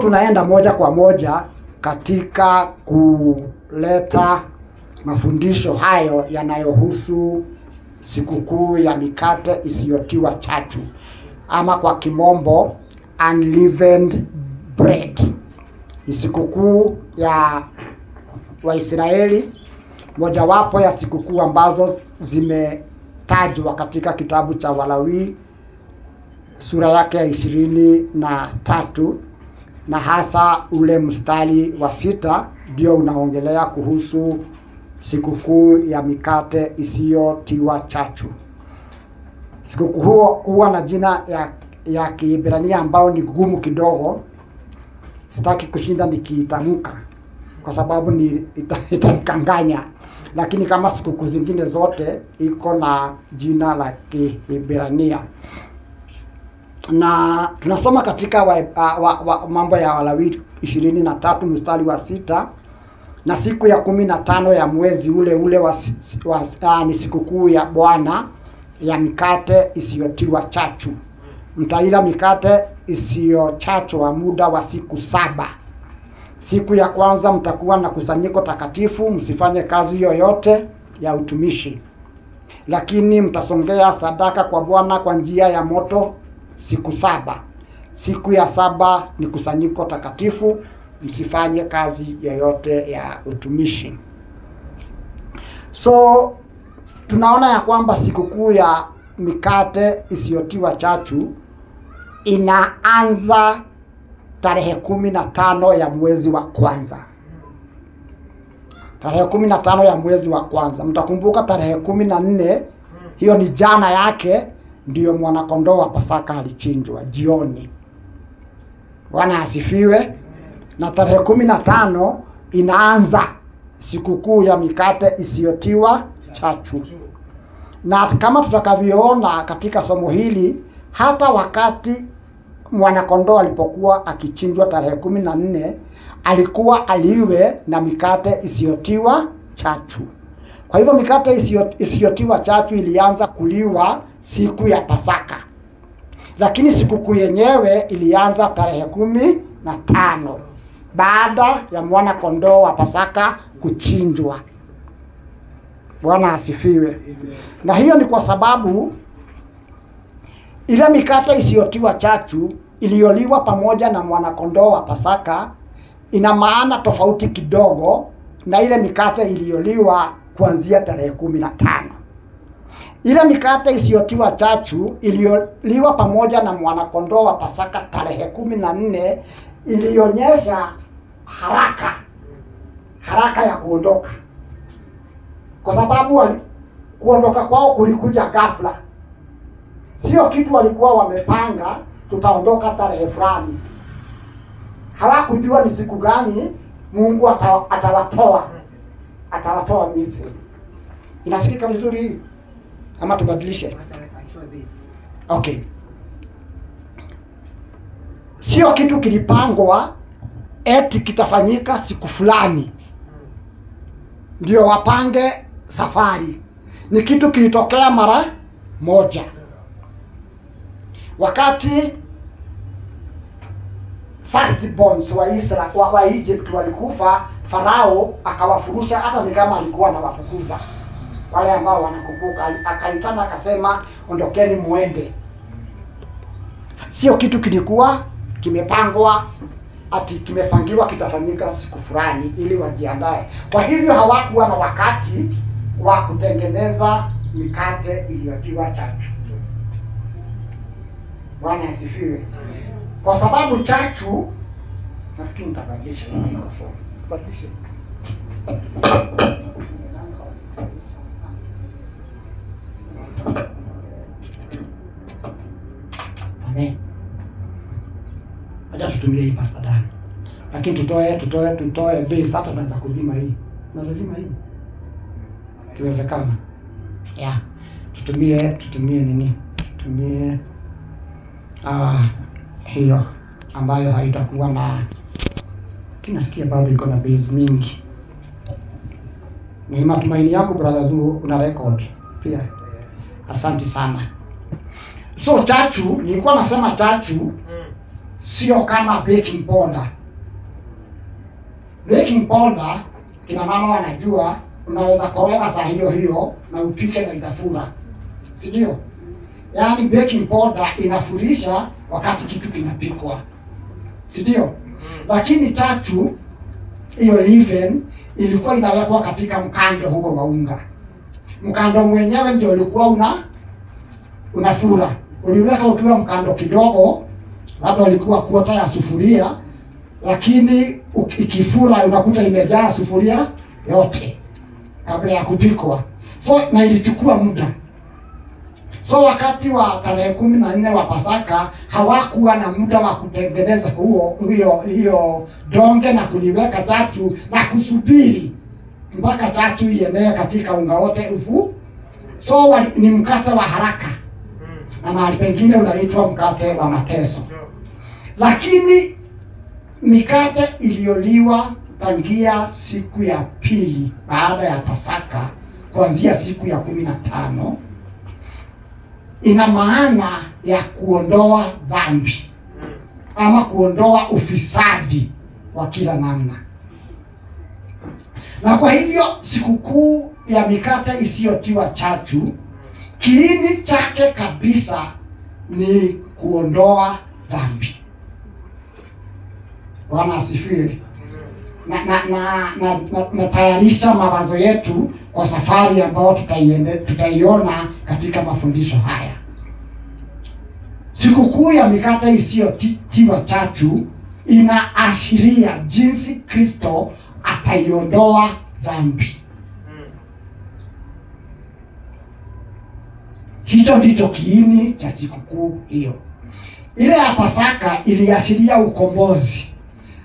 Tunaenda moja kwa moja katika kuleta mafundisho hayo yanayohusu sikukuu ya mikate isiyotiwa chachu, ama kwa kimombo unleavened bread. Ni sikukuu ya Waisraeli, mojawapo ya sikukuu ambazo zimetajwa katika kitabu cha Walawi sura yake ya 23, na hasa ule mstari wa 6 ndio unaongelea kuhusu sikukuu ya mikate isiyotiwa chachu. Sikukuu huwa na jina ya Kiebrania ambao ni gumu kidogo. Sitaki kushinda nikiitamka kwa sababu itanikanganya, lakini kama sikukuu zingine zote iko na jina la Kiebrania. Na tunasoma katika mambo ya Walawi 23 mstari wa 6, na siku ya 15 ya mwezi ule ni sikukuu ya Bwana ya mikate isiyotiwa chachu. Mtaila mikate isiyochachwa muda wa siku 7. Siku ya kwanza mtakuwa na kusanyiko takatifu, msifanye kazi yoyote ya utumishi, lakini mtasongea sadaka kwa Bwana kwa njia ya moto siku 7. Siku ya 7 ni kusanyiko takatifu, msifanye kazi yoyote ya utumishi. So tunaona ya kwamba sikukuu ya mikate isiyotiwa chachu inaanza tarehe 15 ya mwezi wa kwanza. Tarehe 15 ya mwezi wa kwanza. Mtakumbuka tarehe 14, hiyo ni jana yake, ndio mwana kondoo wa Pasaka alichinjwa jioni. Bwana asifiwe. Na tarehe 15 inaanza sikukuu ya mikate isiyotiwa chachu. Na kama tutakavyoona katika somo hili, hata wakati mwana kondoo alipokuwa akichinjwa tarehe 14, alikuwa aliwe na mikate isiyotiwa chachu. Kwa hivyo mikate isiyotiwa chachu ilianza kuliwa siku ya Pasaka, lakini sikukuu yenyewe ilianza tarehe 15 baada ya mwana kondoo wa Pasaka kuchinjwa. Bwana asifiwe. Na hiyo ni kwa sababu ile mikate isiyotiwa chachu iliyoliwa pamoja na mwana kondoo wa Pasaka ina maana tofauti kidogo na ile mikate iliyoliwa kuanzia tarehe 15. Ile mikate isiyotiwa chachu iliyoliwa pamoja na mwana kondoo wa Pasaka tarehe 14 ilionyesha haraka ya kuondoka, kwa sababu kuondoka kwao kulikuja ghafla. Sio kitu walikuwa wamepanga tutaondoka tarehe fulani. Hawakujua ni siku gani Mungu atawatoa Misri. Inasikika vizuri ama tubadilishe? Okay. Sio kitu kilipangwa eti kitafanyika siku fulani ndio wapange safari. Ni kitu kilitokea mara moja. Wakati firstborns wa Israel wa Egypt walikufa, Farao akawafurusha, hata ni kama alikuwa anawafukuza wale ambao wanakumbuka. Akaitana akasema, ondokeni muende. Sio kitu kilikuwa kimepangwa ati kimepangiwa kitafanyika siku fulani ili wajiandae. Kwa hivyo hawakuwa na wakati wa kutengeneza mikate iliyotiwa chachu. Bwana asifiwe. Kwa sababu chachu, nafikiri nitabadilisha hii microphone. Badilisha. Amen. Acha tutumie hii pasta ndani. Lakini tutoe base, hata tunaweza kuzima hii. Tunaweza kuzima hii. Kiwezekana. Yeah. Tutumie nini? Tutumie hiyo ambayo haitakuwa na, kinasikia bado iko na base mingi. Ni matumaini yangu brother Dhuru una record pia. Asante sana. So chachu, nilikuwa nasema chachu sio kama baking powder. Baking powder kina mama wanajua, unaweza koroga saa hiyo hiyo na upike na itafura, si ndio? Yaani baking powder inafurisha wakati kitu kinapikwa, si ndio? Lakini chachu hiyo leaven ilikuwa inawekwa katika mkando huo wa unga. Mkando mwenyewe ndio ulikuwa unafura. Uliweka ukiwa mkando kidogo, labda ulikuwa kuota ya sufuria, lakini ikifura unakuta imejaa sufuria yote kabla ya kupikwa. So na ilichukua muda. So wakati wa tarehe 14 wa Pasaka hawakuwa na muda wa kutengeneza hiyo donge na kuliweka chachu na kusubiri mpaka chachu ienee katika unga wote ufu. So ni mkate wa haraka, na mahali pengine unaitwa mkate wa mateso. Lakini mikate iliyoliwa tangia siku ya pili baada ya Pasaka kuanzia siku ya 15 ina maana ya kuondoa dhambi ama kuondoa ufisadi wa kila namna. Na kwa hivyo sikukuu ya mikate isiyotiwa chachu, kiini chake kabisa ni kuondoa dhambi. Bwana asifiwe. Na tayarisha mawazo yetu kwa safari ambayo tutaiona katika mafundisho haya. Sikukuu ya mikate isiyotiwa chachu inaashiria jinsi Kristo ataiondoa dhambi. Hicho ndicho kiini cha sikukuu hiyo. Ile ya Pasaka iliashiria ukombozi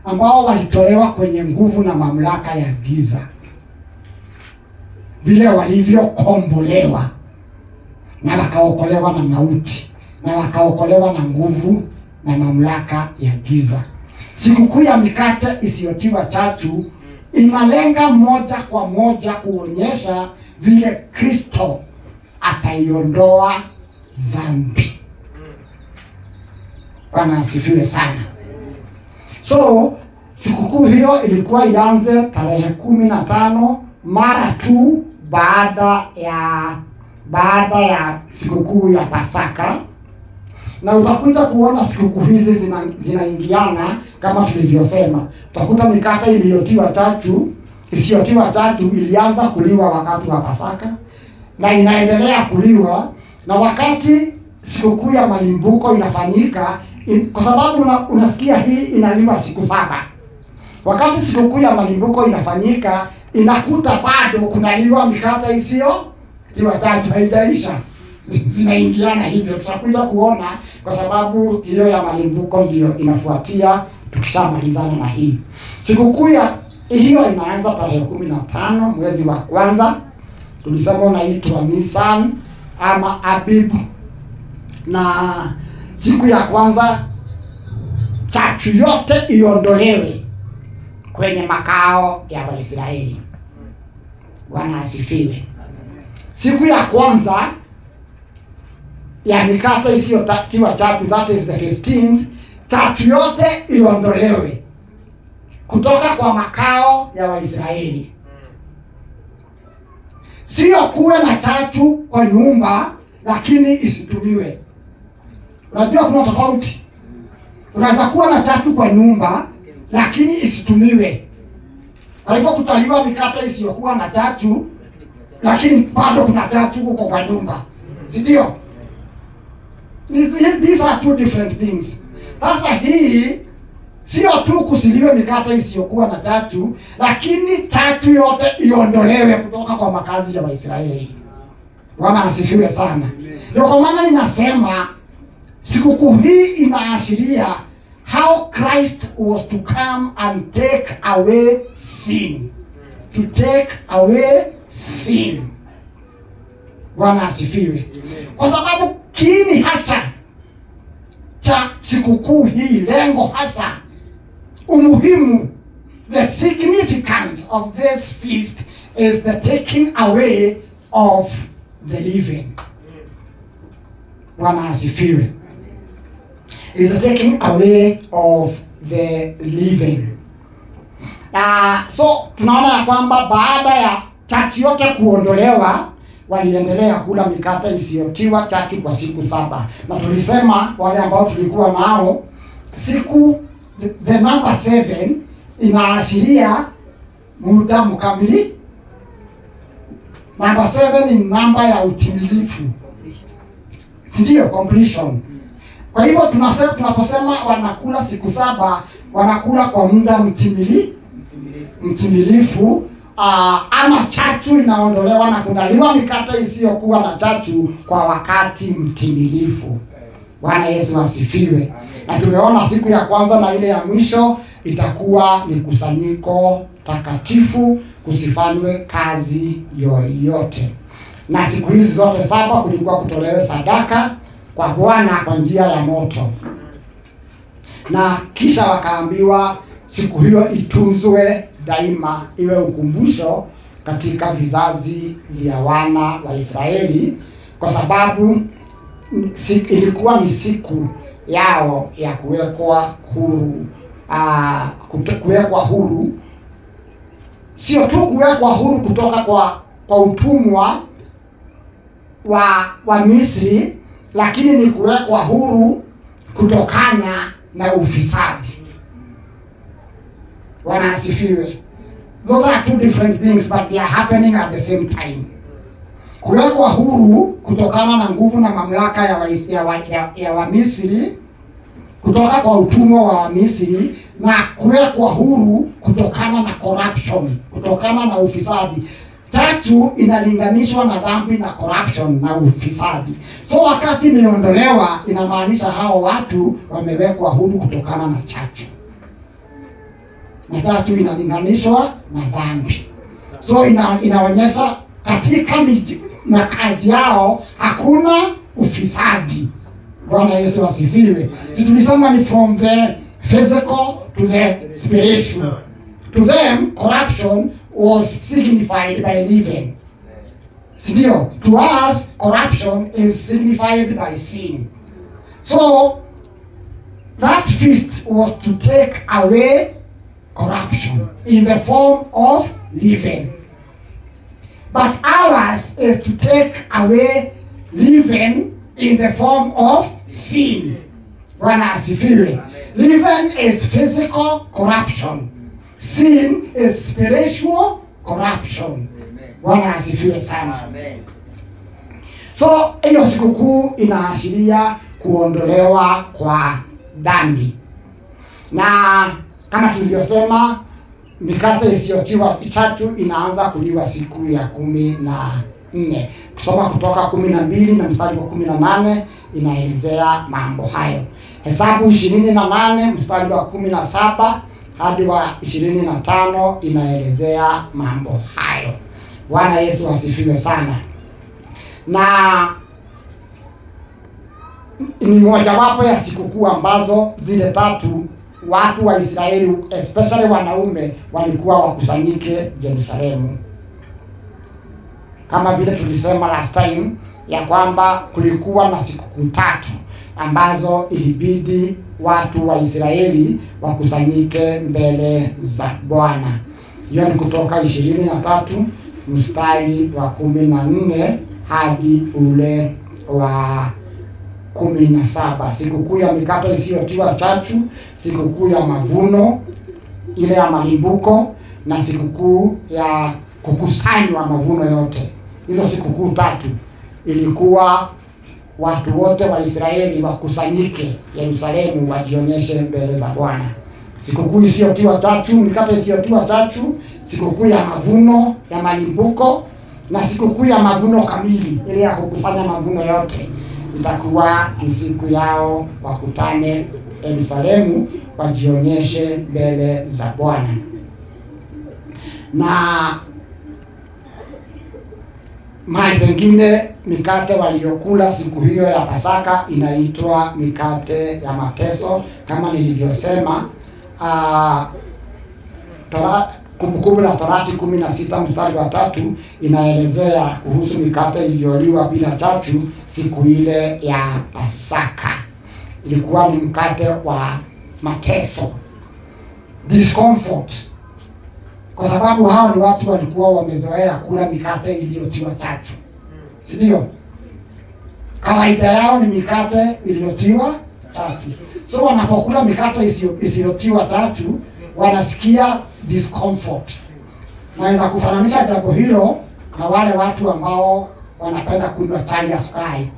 ambao walitolewa kwenye nguvu na mamlaka ya giza, vile walivyokombolewa na wakaokolewa na mauti na wakaokolewa na nguvu na mamlaka ya giza. Sikukuu ya mikate isiyotiwa chachu inalenga moja kwa moja kuonyesha vile Kristo ataiondoa dhambi. Bwana asifiwe sana. So sikukuu hiyo ilikuwa ianze tarehe 15 mara tu baada ya sikukuu ya Pasaka, na utakuta kuona sikukuu hizi zinaingiana kama tulivyosema. Utakuta mikate isiyotiwa chachu ilianza kuliwa wakati wa Pasaka na inaendelea kuliwa, na wakati sikukuu ya malimbuko inafanyika, kwa sababu unasikia hii inaliwa siku 7. Wakati sikukuu ya malimbuko inafanyika, inakuta bado kunaliwa mikate isiyotiwa chachu, haijaisha. Zinaingiana hivyo, tutakuja kuona, kwa sababu hiyo ya malimbuko ndio inafuatia tukishamalizana na hii. Sikukuu hiyo inaanza tarehe 15 mwezi wa kwanza. Tulisema unaitwa Nisan ama Abib, na siku ya kwanza chachu yote iondolewe kwenye makao ya Waisraeli. Bwana asifiwe. Siku ya kwanza ya mikate isiyotiwa chachu, that is the 15th, chachu yote iondolewe kutoka kwa makao ya Waisraeli. Sio kuwe na chachu kwa nyumba lakini isitumiwe. Unajua kuna tofauti. Unaweza kuwa na chachu kwa nyumba lakini isitumiwe. Kwa hivyo kutaliwa mikate isiyokuwa na chachu lakini bado kuna chachu huko kwa nyumba, si ndio? These are two different things. Sasa hii sio tu kusiliwe mikate isiyokuwa na chachu, lakini chachu yote iondolewe kutoka kwa makazi ya Waisraeli. Bwana asifiwe sana. Ndio kwa maana ninasema sikukuu hii inaashiria how Christ was to come and take away sin. To take away sin. Bwana asifiwe. Kwa sababu kiini hacha cha sikukuu hii, lengo hasa, umuhimu, the significance of this feast is the taking away of the leaven. Bwana asifiwe. is the taking away of the leaven. So tunaona ya kwamba baada ya chachu yote kuondolewa, waliendelea kula mikate isiyotiwa chachu kwa siku 7. Na tulisema wale ambao tulikuwa nao, siku the number 7 inaashiria muda mkamili. Number 7 ni namba ya utimilifu, ndio completion. Kwa hivyo tunaposema wanakula siku 7, wanakula kwa muda mtimilifu. Ama chachu inaondolewa na kudaliwa mikate isiyokuwa na chachu kwa wakati mtimilifu. Bwana Yesu asifiwe. Na tumeona siku ya kwanza na ile ya mwisho itakuwa ni kusanyiko takatifu, kusifanywe kazi yoyote. Na siku hizi zote 7 kulikuwa kutolewe sadaka kwa Bwana kwa njia ya moto. Na kisha wakaambiwa siku hiyo itunzwe daima, iwe ukumbusho katika vizazi vya wana wa Israeli, kwa sababu ilikuwa ni siku yao ya kuwekwa huru. Kuwekwa huru, sio tu kuwekwa huru kutoka kwa utumwa wa Misri, lakini ni kuwekwa huru kutokana na ufisadi. Bwana asifiwe. Those are two different things, but they are happening at the same time. Kuwekwa huru kutokana na nguvu na mamlaka ya wa Misri, kutoka kwa utumwa wa Misri, na kuwekwa huru kutokana na corruption, kutokana na ufisadi. Chachu inalinganishwa na dhambi na corruption na ufisadi. So wakati imeondolewa, inamaanisha hao watu wamewekwa huru kutokana na chachu. Na chachu inalinganishwa na dhambi. So inaonyesha katika makazi yao hakuna ufisadi. Bwana Yesu asifiwe. Si tulisema ni from the physical to the spiritual. To them, corruption was signified by leaven. Still, to us, corruption is signified by sin. So, that feast was to take away corruption in the form of leaven. But ours is to take away leaven in the form of sin. Bwana asifiwe. Leaven is physical corruption. Sin is spiritual corruption. Bwana asifiwe sana. Amen. So, hiyo sikukuu inaashiria kuondolewa kwa dhambi. Na kama tulivyosema, mikate isiyotiwa chachu inaanza kuliwa siku ya 14. Kusoma Kutoka 12 na mstari wa 18 inaelezea mambo hayo. Hesabu 28 mstari wa 17 hadi wa 25 inaelezea mambo hayo. Bwana Yesu asifiwe sana. Na ni mojawapo ya sikukuu ambazo zile 3 watu wa Israeli, especially wanaume, walikuwa wakusanyike Yerusalemu. Kama vile tulisema last time ya kwamba kulikuwa na sikukuu 3 ambazo ilibidi watu wa Israeli wakusanyike mbele za Bwana. Hiyo ni Kutoka 23 mstari wa 14 hadi ule wa 17. Sikukuu ya mikate isiyotiwa chachu, sikukuu ya mavuno ile ya malimbuko, na sikukuu ya kukusanywa mavuno yote. Hizo sikukuu 3 ilikuwa watu wote wa Israeli wakusanyike Yerusalemu wajionyeshe mbele za Bwana. Sikukuu isiyotiwa chachu, mikate isiyotiwa chachu, sikukuu ya mavuno ya malimbuko, na sikukuu ya mavuno kamili ile ya kukusanya mavuno yote itakuwa ni siku yao wakutane Yerusalemu wajionyeshe mbele za Bwana. Na mahali pengine mikate waliyokula siku hiyo ya Pasaka inaitwa mikate ya mateso, kama nilivyosema. Kumbukumbu la Torati 16 mstari wa 3 inaelezea kuhusu mikate iliyoliwa bila chachu siku ile ya Pasaka. ilikuwa ni mkate wa mateso, discomfort, kwa sababu hao ni watu walikuwa wamezoea kula mikate iliyotiwa chachu, si ndio? Kawaida yao ni mikate iliyotiwa chachu. So wanapokula mikate isiyotiwa chachu wanasikia discomfort. Naweza kufananisha jambo hilo na wale watu ambao wanapenda kunywa chai ya sukari,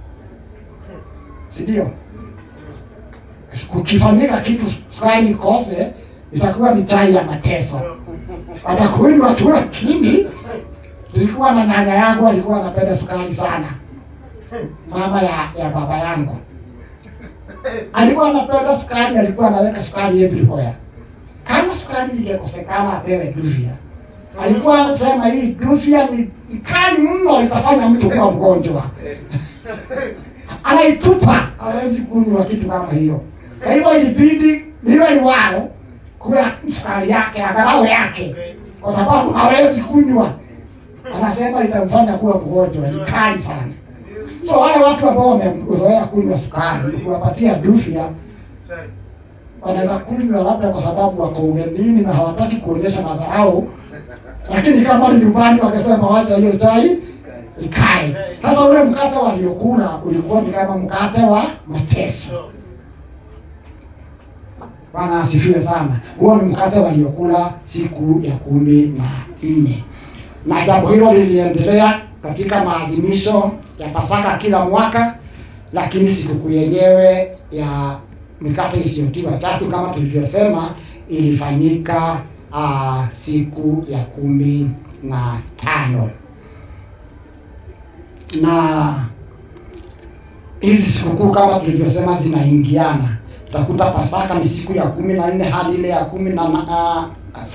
si ndio? Kukifanyika kitu sukari ikose, itakuwa ni chai ya mateso. Watakunywa tu, lakini tulikuwa na nyanya yangu alikuwa anapenda sukari sana. Mama ya baba yangu alikuwa anapenda sukari, alikuwa anaweka sukari everywhere. Kama sukari ingekosekana apewe Duvia. Alikuwa anasema hii Duvia ni kali mno, itafanya mtu kuwa mgonjwa. Anaitupa, hawezi kunywa kitu kama hiyo. Kwa hivyo ilibidi niwe ni wao kwa sukari yake, angalau yake, kwa sababu hawezi kunywa. Anasema itamfanya kuwa mgonjwa, ni kali sana. So wale watu ambao wamezoea kunywa sukari, ukiwapatia Duvia wanaweza kunywa labda kwa sababu wako ugenini na hawataki kuonyesha madharau, lakini kama ni nyumbani wakasema wacha hiyo chai ikae. Sasa ule mkate waliokula ulikuwa ni kama mkate wa mateso. Bwana asifiwe sana. Huo ni mkate waliokula siku ya 14. Na jambo hilo liliendelea katika maadhimisho ya Pasaka kila mwaka, lakini sikukuu yenyewe ya mikate isiyotiwa chachu kama tulivyosema ilifanyika siku ya 15. Na hizi sikukuu kama tulivyosema zinaingiana. Utakuta Pasaka ni siku ya 14 hadi ile ya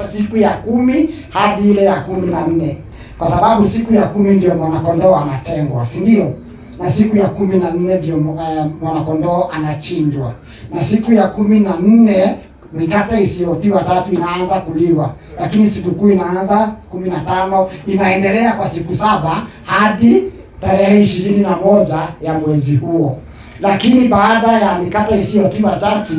siku ya 10 hadi ile ya 14. Kwa sababu siku ya 10 ndio mwanakondoo anatengwa, si ndio? Na siku ya 14 ndio mwanakondoo anachinjwa. Na siku ya 14 mikate isiyotiwa chachu inaanza kuliwa. Lakini sikukuu inaanza 15, inaendelea kwa siku 7 hadi tarehe 21 ya mwezi huo. Lakini baada ya mikate isiyotiwa chachu,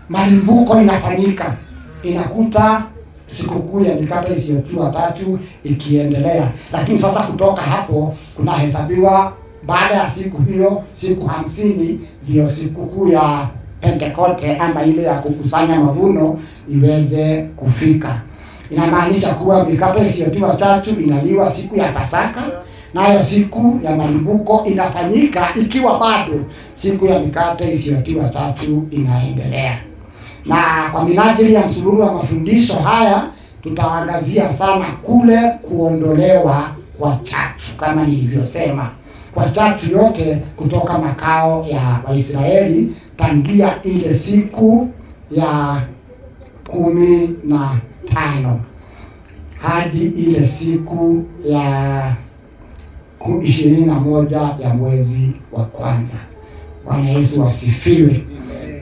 malimbuko inafanyika. Inakuta sikukuu ya mikate isiyotiwa chachu ikiendelea. Lakini sasa kutoka hapo kunahesabiwa baada ya siku hiyo, siku 50 ndio sikukuu ya Pentekoste ama ile ya kukusanya mavuno iweze kufika. Inamaanisha kuwa mikate isiyotiwa chachu inaliwa siku ya Pasaka, nayo siku ya malimbuko inafanyika ikiwa bado siku ya mikate isiyotiwa chachu inaendelea. Na kwa minajili ya msururu wa mafundisho haya tutaangazia sana kule kuondolewa kwa chachu kama nilivyosema. Kwa chachu yote kutoka makao ya Waisraeli tangia ile siku ya 15 hadi ile siku ya 21 ya mwezi wa kwanza. Bwana Yesu asifiwe.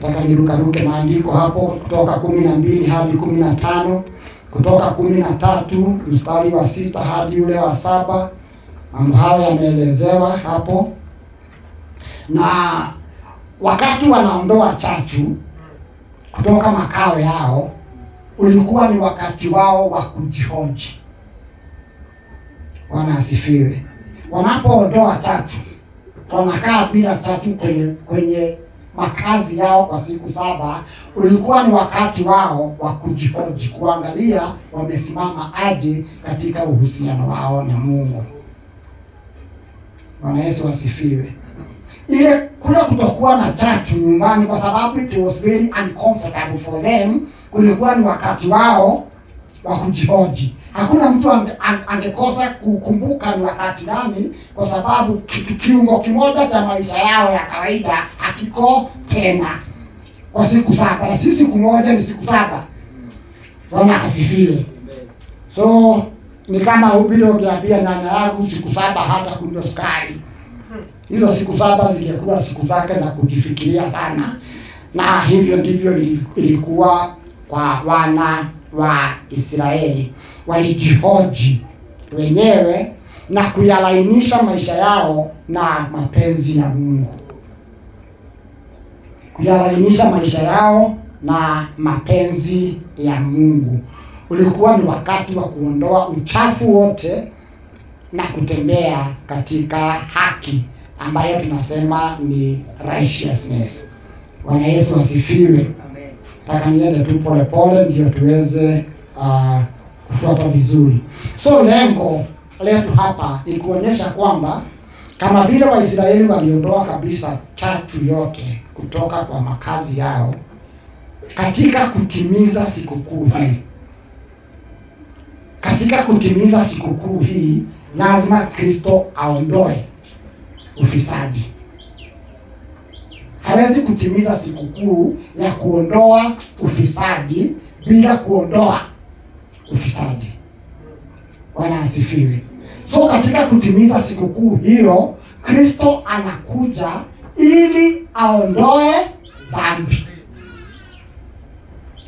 Nataka nirukaruke maandiko hapo kutoka 12 hadi 15, kutoka 13 mstari wa 6 hadi ule wa 7. Mambo hayo yameelezewa hapo. Na wakati wanaondoa chachu kutoka makao yao, ulikuwa ni wakati wao wa kujihoji. Bwana asifiwe. Wanapoondoa chachu, wanakaa bila chachu kwenye makazi yao kwa siku 7. Ulikuwa ni wakati wao wa kujihoji, kuangalia wamesimama aje katika uhusiano wao na Mungu. Bwana Yesu asifiwe. Ile kule kutokuwa na chachu nyumbani, kwa sababu it was very uncomfortable for them, kulikuwa ni wakati wao wa kujihoji. Hakuna mtu angekosa kukumbuka ni wakati gani, kwa sababu kiungo kimoja cha maisha yao ya kawaida hakiko tena kwa siku 7, na sisi siku moja ni siku 7. Bwana asifiwe. So ni kama vile ungeambia nyanya yangu siku 7 hata kunywa sukari. Hizo siku 7 zingekuwa siku zake za kujifikiria sana, na hivyo ndivyo ilikuwa kwa wana wa Israeli. Walijihoji wenyewe na kuyalainisha maisha yao na mapenzi ya Mungu. kuyalainisha maisha yao na mapenzi ya Mungu. Ulikuwa ni wakati wa kuondoa uchafu wote na kutembea katika haki ambayo tunasema ni righteousness. Bwana Yesu asifiwe. Amen. Nataka niende tu pole pole ndio tuweze kufuata vizuri. So lengo letu hapa ni kuonyesha kwamba kama vile Waisraeli waliondoa kabisa chachu yote kutoka kwa makazi yao katika kutimiza sikukuu hii. Katika kutimiza sikukuu hii lazima Kristo aondoe ufisadi. Hawezi kutimiza sikukuu ya kuondoa ufisadi bila kuondoa ufisadi. Bwana asifiwe. So katika kutimiza sikukuu hiyo Kristo anakuja ili aondoe dhambi.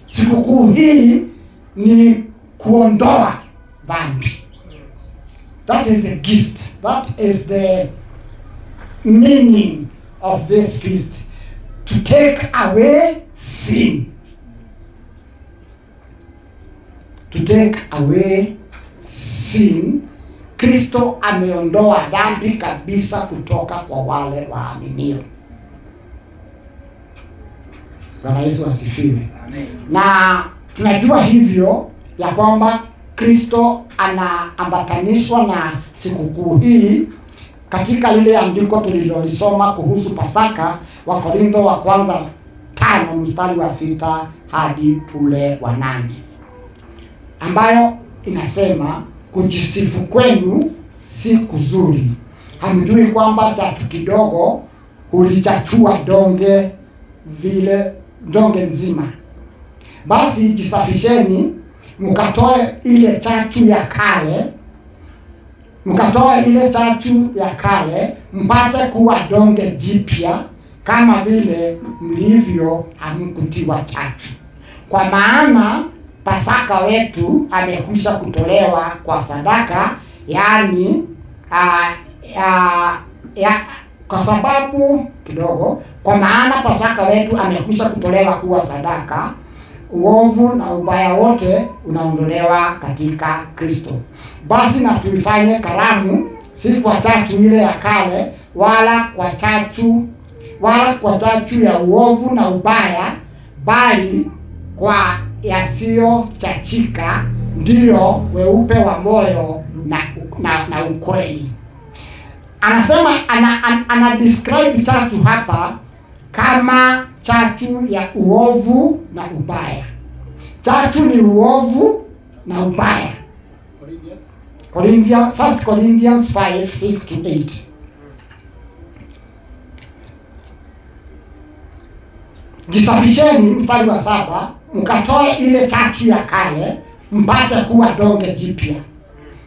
Sikukuu hii ni kuondoa dhambi. That is the gist. That is the meaning of this feast. To take away sin. To take away sin. Kristo ameondoa dhambi kabisa kutoka kwa wale waaminio. Bwana Yesu asifiwe. Amen. Na tunajua hivyo ya kwamba Kristo anaambatanishwa na sikukuu hii katika lile andiko tulilolisoma kuhusu Pasaka, Wakorintho wa kwanza 5 mstari wa 6 hadi ule wa 8, ambayo inasema kujisifu kwenu si kuzuri. Hamjui kwamba chachu kidogo hulichachua donge vile donge nzima? Basi jisafisheni, mkatoe ile chachu ya kale, mpate kuwa donge jipya kama vile mlivyo hamkutiwa chachu. Kwa maana Pasaka wetu amekwisha kutolewa kwa sadaka, yani kwa sababu kidogo, kwa maana Pasaka wetu amekwisha kutolewa kuwa sadaka, uovu na ubaya wote unaondolewa katika Kristo. Basi na tuifanye karamu, si kwa chachu ile ya kale, wala kwa chachu ya uovu na ubaya, bali kwa yasiyo chachika, ndio weupe wa moyo na ukweli. Anasema ana describe chachu hapa kama chachu ya uovu na ubaya. Chachu ni uovu na ubaya. 1 Corinthians 5:6-8. Jisafisheni, mstari wa 7, mkatoe ile chachu ya kale, mpate kuwa donge jipya,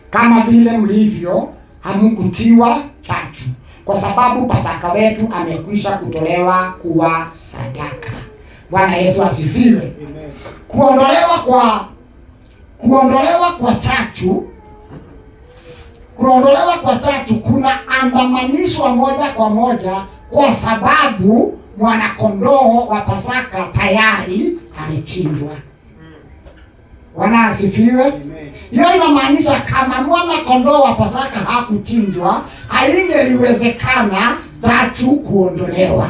kama vile mlivyo hamkutiwa chachu, kwa sababu Pasaka wetu amekwisha kutolewa kuwa sadaka. Bwana Yesu asifiwe. Kuondolewa kwa chachu kuna andamanishwa moja kwa moja, kwa sababu mwana kondoo wa Pasaka tayari amechinjwa. Bwana asifiwe. Hiyo inamaanisha kama mwana kondoo wa Pasaka hakuchinjwa, haingeliwezekana chachu kuondolewa.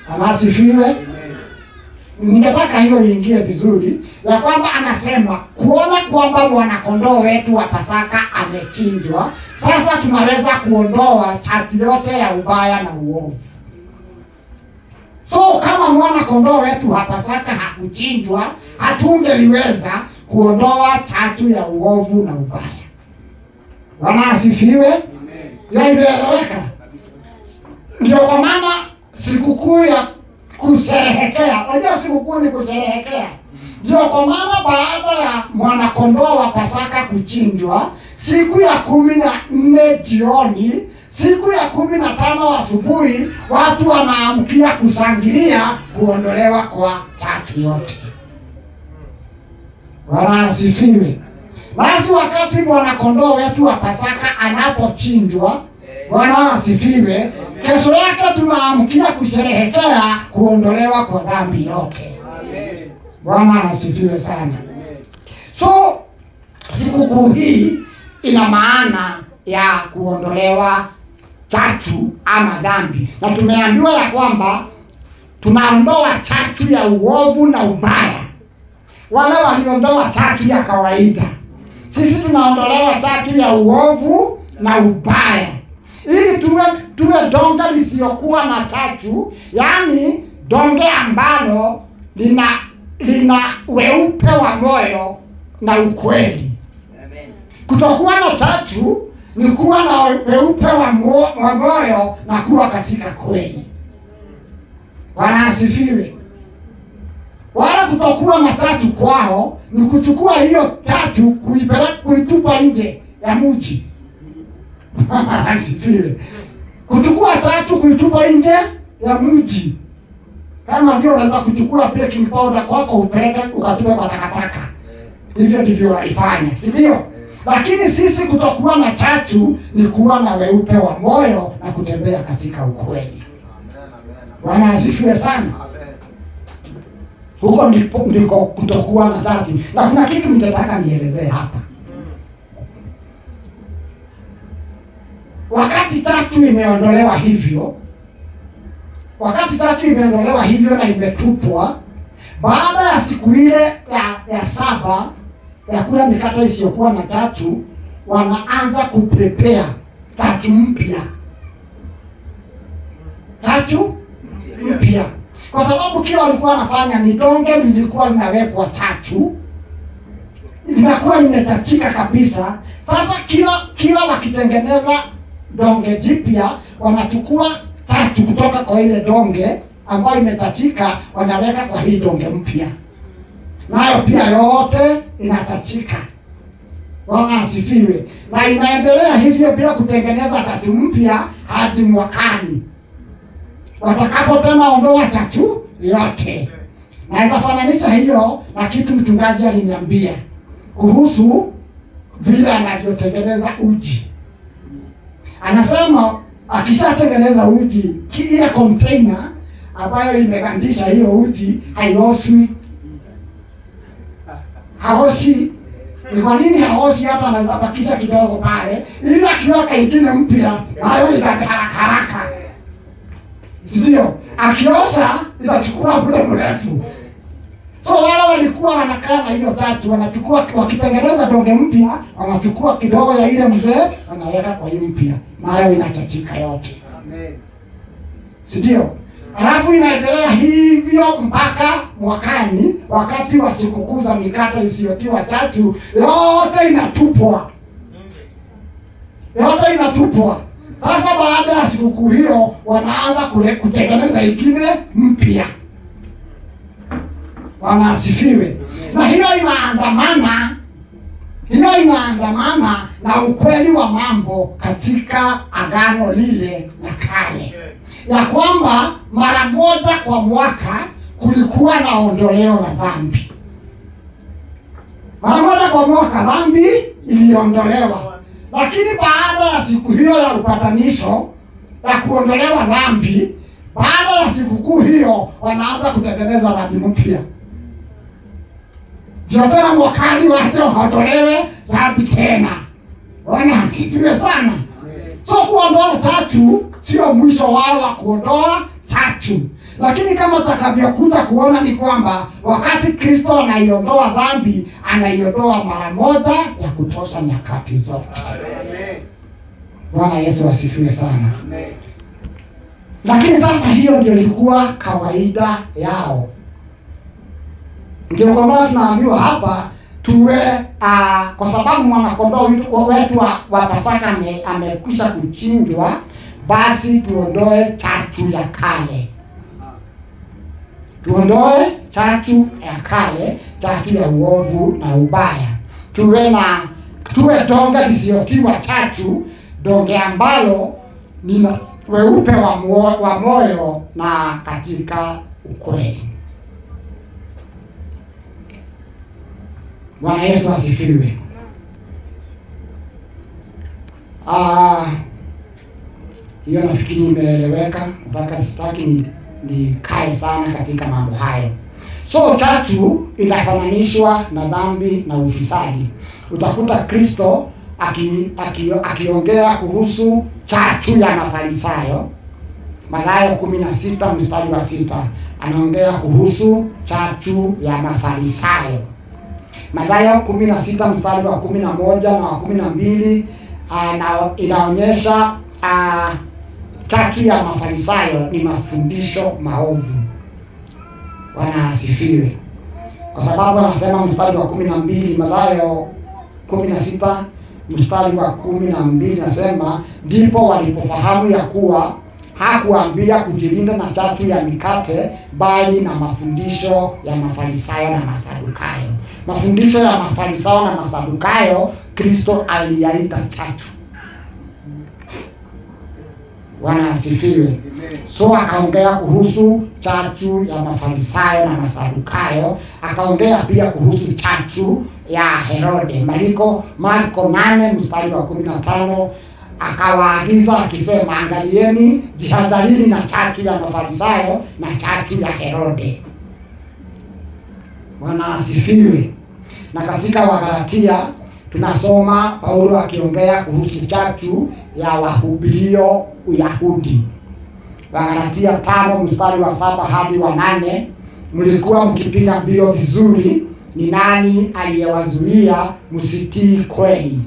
Bwana asifiwe. Ningetaka hiyo iingie vizuri, ya kwamba anasema kuona kwamba mwana kondoo wetu wa Pasaka amechinjwa, sasa tunaweza kuondoa chachu yote ya ubaya na uovu. So kama mwana kondoo wetu wa Pasaka hakuchinjwa, hatungeliweza kuondoa chachu ya uovu na ubaya. Bwana asifiwe. Inaeleweka? Ndio kwa maana sikukuu ya kusherehekea, unajua sikukuu ni kusherehekea. Ndio kwa maana baada ya mwana kondoo wa Pasaka kuchinjwa, siku ya 14 jioni, siku ya 15 asubuhi, watu wanaamkia kushangilia kuondolewa kwa chachu yote. Bwana asifiwe. Basi wakati mwana kondoo wetu wa Pasaka anapochinjwa, Bwana asifiwe. Kesho yake tunaamkia kusherehekea kuondolewa kwa dhambi yote. Bwana asifiwe sana. So sikukuu hii ina maana ya kuondolewa chachu ama dhambi, na tumeambiwa ya kwamba tunaondoa chachu ya uovu na ubaya. Wale waliondoa chachu ya kawaida, sisi tunaondolewa chachu ya uovu na ubaya, ili tuwe donge lisiokuwa na chachu, yani donge ambalo lina weupe wa moyo na ukweli. Kutokuwa na chachu ni kuwa na weupe wa moyo na kuwa katika kweli. Bwana asifiwe. Wala kutokuwa na chachu kwao ni kuchukua hiyo chachu kuitupa nje ya mji. Asifiwe. Kuchukua chachu kuitupa nje ya mji. Kama vile unaweza kuchukua baking powder kwako upeleke ukatupe kwa takataka. Hivyo ndivyo walifanya, si ndio? Lakini sisi kutokuwa na chachu ni kuwa na weupe wa moyo na kutembea katika ukweli. Bwana asifiwe sana. Huko ndiko kutokuwa na chachu. Na kuna kitu nitataka nielezee hapa. Wakati chachu imeondolewa hivyo, na imetupwa, baada ya siku ile ya 7 ya kula mikate isiyokuwa na chachu, wanaanza kuprepare chachu mpya. Chachu mpya. Kwa sababu kila walikuwa wanafanya ni donge lilikuwa linawekwa chachu, linakuwa limetachika kabisa. Sasa kila wakitengeneza donge jipya, wanachukua chachu kutoka kwa ile donge ambayo imetachika, wanaweka kwa hii donge mpya, nayo pia yote inatachika. Bwana asifiwe. Na inaendelea hivyo bila kutengeneza chachu mpya hadi mwakani, watakapo tena ondoa chachu yote. Naweza fananisha hiyo na kitu mchungaji aliniambia kuhusu vile anavyotengeneza uji. Anasema akishatengeneza uji, ile container ambayo imegandisha hiyo uji haioshwi. Haoshi. Ni kwa nini haoshi? Hata anaweza bakisha kidogo pale, ili akiweka ingine mpya hayo haraka. Sio? Akiosha itachukua muda mrefu. So wale walikuwa wanakaa na hiyo chachu, wanachukua wakitengeneza donge mpya, wanachukua kidogo ya ile mzee wanaweka kwa hii mpya, nayo inachachika yote. Amen. Sio? Halafu inaendelea hivyo mpaka mwakani, wakati wa sikukuu za mikate isiyotiwa chachu, yote inatupwa. Sasa baada ya sikukuu hiyo wanaanza kutengeneza ingine mpya. Bwana asifiwe. Na hiyo inaandamana na ukweli wa mambo katika agano lile la kale, ya kwamba mara moja kwa mwaka kulikuwa na ondoleo la dhambi. Mara moja kwa mwaka dhambi iliondolewa. Lakini baada ya siku hiyo ya upatanisho ya kuondolewa dhambi, baada ya sikukuu hiyo wanaanza kutengeneza dhambi mpya. Tena mwakani waje waondolewe dhambi tena. Bwana asifiwe sana. So kuondoa chachu sio mwisho wao wa kuondoa chachu. Lakini kama tutakavyokuja kuona ni kwamba wakati Kristo anaiondoa dhambi, anaiondoa mara moja ya kutosha nyakati zote. Bwana Yesu asifiwe sana. Lakini sasa hiyo ndio ilikuwa kawaida yao. Ndio kwa maana tunaambiwa hapa tuwe kwa sababu mwanakondoo wetu wa Pasaka amekwisha kuchinjwa, basi tuondoe chachu ya kale. Tuondoe chachu ya kale, chachu ya uovu na ubaya. Tuwe donge lisiotiwa chachu, donge ambalo ni weupe wa moyo na katika ukweli. Bwana Yesu asifiwe. Hiyo nafikiri imeeleweka, mpaka sitaki nikae sana katika mambo hayo. So chachu inafananishwa na dhambi na ufisadi. Utakuta Kristo akiongea kuhusu chachu ya Mafarisayo. Mathayo 16 mstari wa 6 anaongea kuhusu chachu ya Mafarisayo. Mathayo 16 mstari wa 11 na wa 12 inaonyesha chachu ya Mafarisayo ni mafundisho maovu. Bwana asifiwe. Kwa sababu anasema mstari wa 12, Mathayo 16 mstari wa 12 nasema, ndipo walipofahamu ya kuwa hakuambia kujilinda na chachu ya mikate, bali na mafundisho ya Mafarisayo na Masadukayo. Mafundisho ya Mafarisayo na Masadukayo Kristo aliyaita chachu. Bwana asifiwe. So akaongea kuhusu chachu ya Mafarisayo na Masadukayo, akaongea pia kuhusu chachu ya Herode. Marko 8 mstari wa 15 akawaagiza akisema, angalieni, jihadharini na chachu ya Mafarisayo na chachu ya Herode. Bwana asifiwe. Na katika Wagalatia tunasoma Paulo akiongea kuhusu chachu ya wahubirio Uyahudi. Wagalatia 5 mstari wa 7 hadi wa 8, mlikuwa mkipiga mbio vizuri, ni nani aliyewazuia msitii kweli?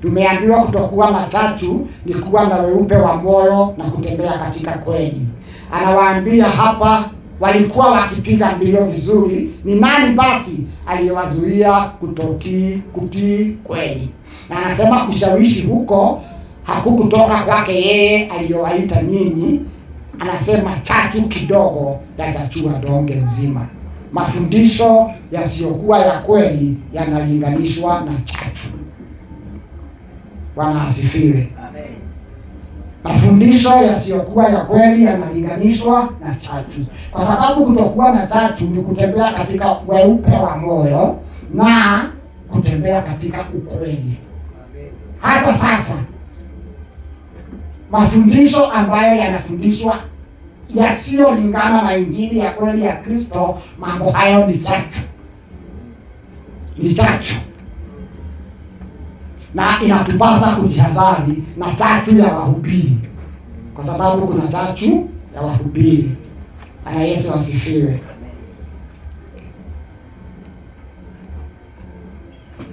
Tumeambiwa kutokuwa na chachu ni kuwa na weupe wa moyo na kutembea katika kweli. Anawaambia hapa walikuwa wakipiga mbio vizuri, ni nani basi aliyewazuia kutii kweli? Na anasema kushawishi huko hakukutoka kwake yeye aliyowaita nyinyi. Anasema chachu kidogo yatachua donge nzima. Mafundisho yasiyokuwa ya kweli yanalinganishwa na chachu. Bwana asifiwe. Amen. Mafundisho yasiyokuwa ya kweli yanalinganishwa na chachu. Kwa sababu kutokuwa na chachu ni kutembea katika weupe wa moyo na kutembea katika ukweli. Hata sasa mafundisho ambayo yanafundishwa yasiyolingana na injili ya kweli ya Kristo, mambo hayo ni chachu. Ni chachu. Na inatupasa kujihadhari na chachu ya wahubiri, kwa sababu kuna chachu ya wahubiri. Bwana Yesu asifiwe.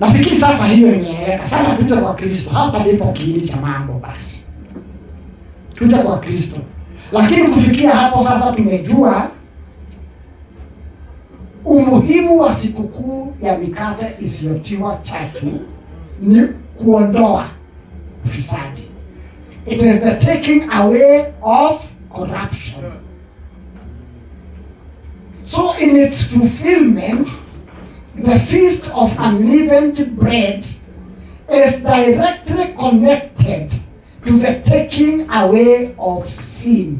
Nafikiri sasa hiyo imeeleweka. Sasa tuje kwa Kristo. Hapa ndipo kiini cha mambo basi. Tuje kwa Kristo. Lakini kufikia hapo sasa tumejua umuhimu wa sikukuu ya mikate isiyotiwa chachu ni kuondoa ufisadi. It is the taking away of corruption. So in its fulfillment, the feast of unleavened bread is directly connected to the taking away of sin.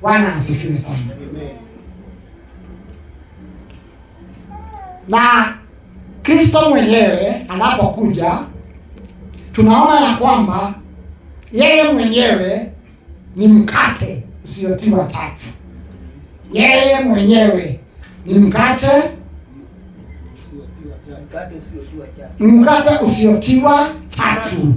Bwana asifiwe sana. Na Kristo mwenyewe anapokuja, tunaona ya kwamba yeye mwenyewe ni mkate usiotiwa chachu. Yeye mwenyewe ni mkate usiotiwa chachu.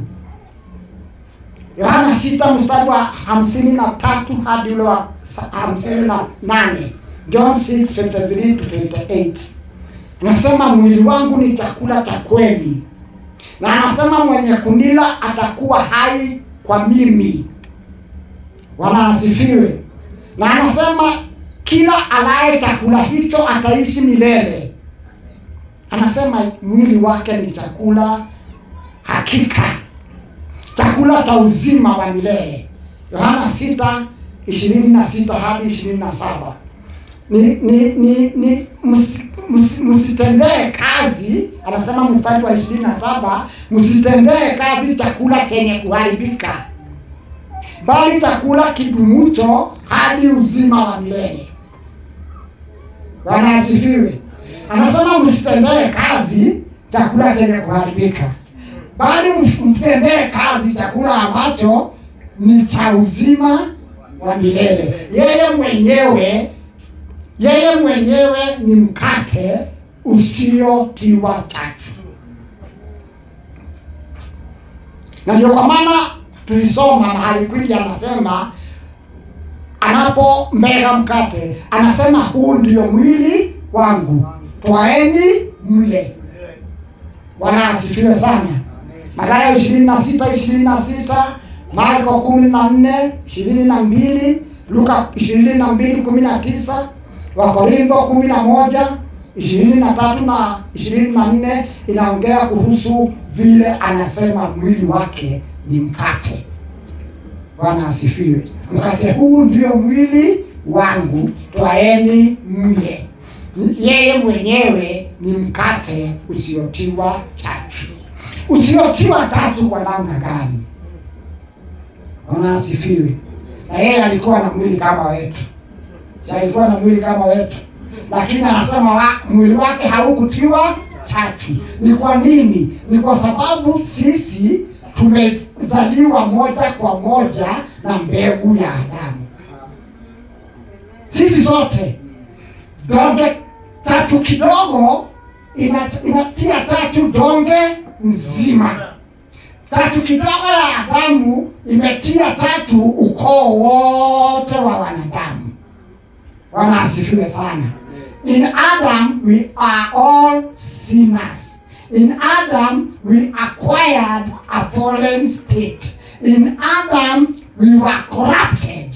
Yohana 6 mstari wa 53 hadi ule wa 58. John 6:53 to 58. Anasema mwili wangu ni chakula cha kweli. Na anasema mwenye kunila atakuwa hai kwa mimi. Bwana asifiwe. Na anasema kila alaye chakula hicho ataishi milele. Anasema mwili wake ni chakula hakika, chakula cha uzima wa milele. Yohana 6:26 hadi 27. Msitendee kazi, anasema mstari wa 27, msitendee kazi chakula chenye kuharibika, bali chakula kidumucho hadi uzima wa milele. Bwana asifiwe. Anasema msitendee kazi chakula chenye kuharibika, bali mtendee kazi chakula ambacho ni cha uzima wa milele. Yeye mwenyewe ni mkate usiotiwa chachu. Na ndio kwa maana tulisoma mahali kwingi anasema, anapomega mkate anasema huu ndio mwili wangu, twaeni mle. Bwana asifiwe sana. Mathayo 26:26, Marko 14:22, Luka 22:19, Wakorintho 11:23 na 24 inaongea kuhusu vile anasema mwili wake ni mkate. Bwana asifiwe. Mkate huu ndio mwili wangu, twaeni mle. Yeye mwenyewe ni mkate usiotiwa chachu. Usiotiwa chachu kwa namna gani? Bwana asifiwe. Na yeye alikuwa na mwili kama wetu. Alikuwa na mwili kama wetu. Lakini anasema mwili wake haukutiwa chachu. Ni kwa nini? Ni kwa sababu sisi tumezaliwa moja kwa moja na mbegu ya Adamu. Sisi sote. Donge chachu kidogo inatia chachu donge nzima. Chachu kidogo ya Adamu imetia chachu ukoo wote wa wanadamu. Bwana asifiwe sana. In Adam we are all sinners. In Adam we acquired a fallen state. In Adam we were corrupted.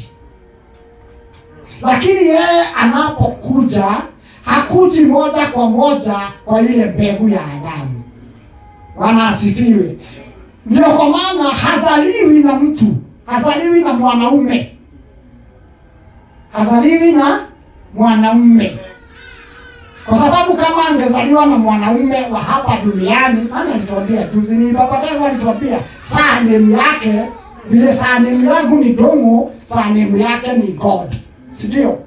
Lakini yeye anapokuja hakuji moja kwa moja kwa ile mbegu ya Adamu. Bwana asifiwe. Ndio kwa maana hazaliwi na mtu, hazaliwi na mwanaume. Hazaliwi na mwanaume. Kwa sababu kama angezaliwa na mwanaume wa hapa duniani, nani alituambia juzi, ni baba yangu alituambia surname yake, vile surname yangu ni Dongo, surname yake ni God. Si ndio?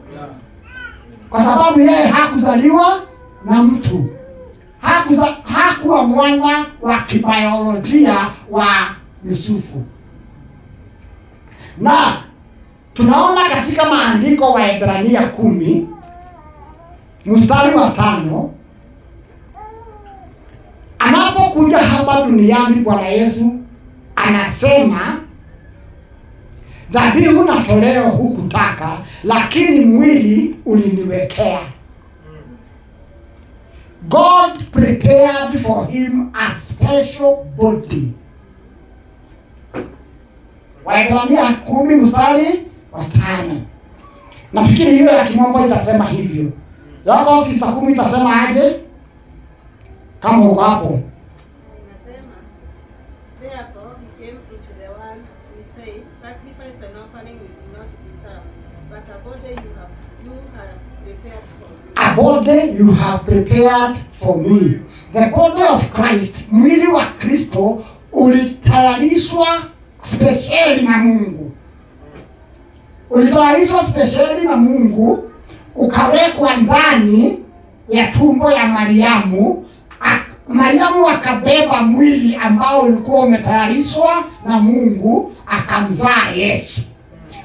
Kwa sababu yeye hakuzaliwa na mtu. Hakuwa mwana wa kibiolojia wa Yusufu. Na tunaona katika maandiko wa Ibrania 10 mstari wa 5, anapokuja hapa duniani Bwana Yesu anasema, dhabihu na toleo hukutaka, lakini mwili uliniwekea. God prepared for him a special body. Waebrania 10 mstari wa 5. Nafikiri hiyo ya kimombo itasema hivyo. Yako sister 10 itasema aje? Kama uko hapo. Nasema, therefore he came into the world, he said, sacrifice and offering will not be served, but a body you have prepared for me. A body you have prepared for me. The body of Christ, mwili wa Kristo ulitayarishwa speciali na Mungu. Ulitayarishwa speciali na Mungu, ukawekwa ndani ya tumbo ya Mariamu. Mariamu akabeba mwili ambao ulikuwa umetayarishwa na Mungu, akamzaa Yesu.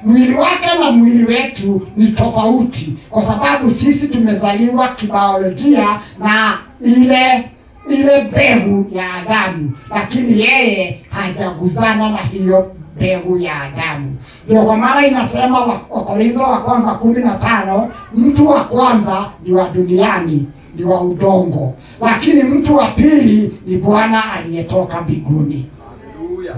Mwili wake na mwili wetu ni tofauti, kwa sababu sisi tumezaliwa kibiolojia na ile mbegu ya Adamu, lakini yeye hajaguzana na hiyo mbegu ya Adamu. Ndio kwa maana inasema Wakorintho wa kwanza 15, mtu wa kwanza ni wa duniani, ni wa udongo, lakini mtu wa pili ni Bwana aliyetoka mbinguni.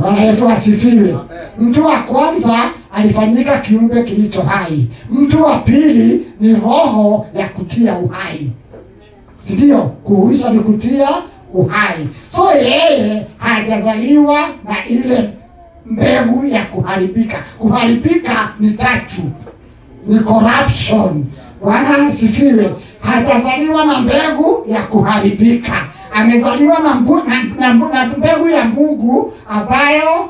Bwana Yesu asifiwe. Mtu wa kwanza alifanyika kiumbe kilicho hai. Mtu wa pili ni roho ya kutia uhai. Si ndio? Kuhuisha ni kutia uhai. So yeye hajazaliwa na ile mbegu ya kuharibika. Kuharibika ni chachu, ni corruption. Bwana asifiwe. Hajazaliwa na mbegu ya kuharibika. Amezaliwa na mbegu ya Mungu ambayo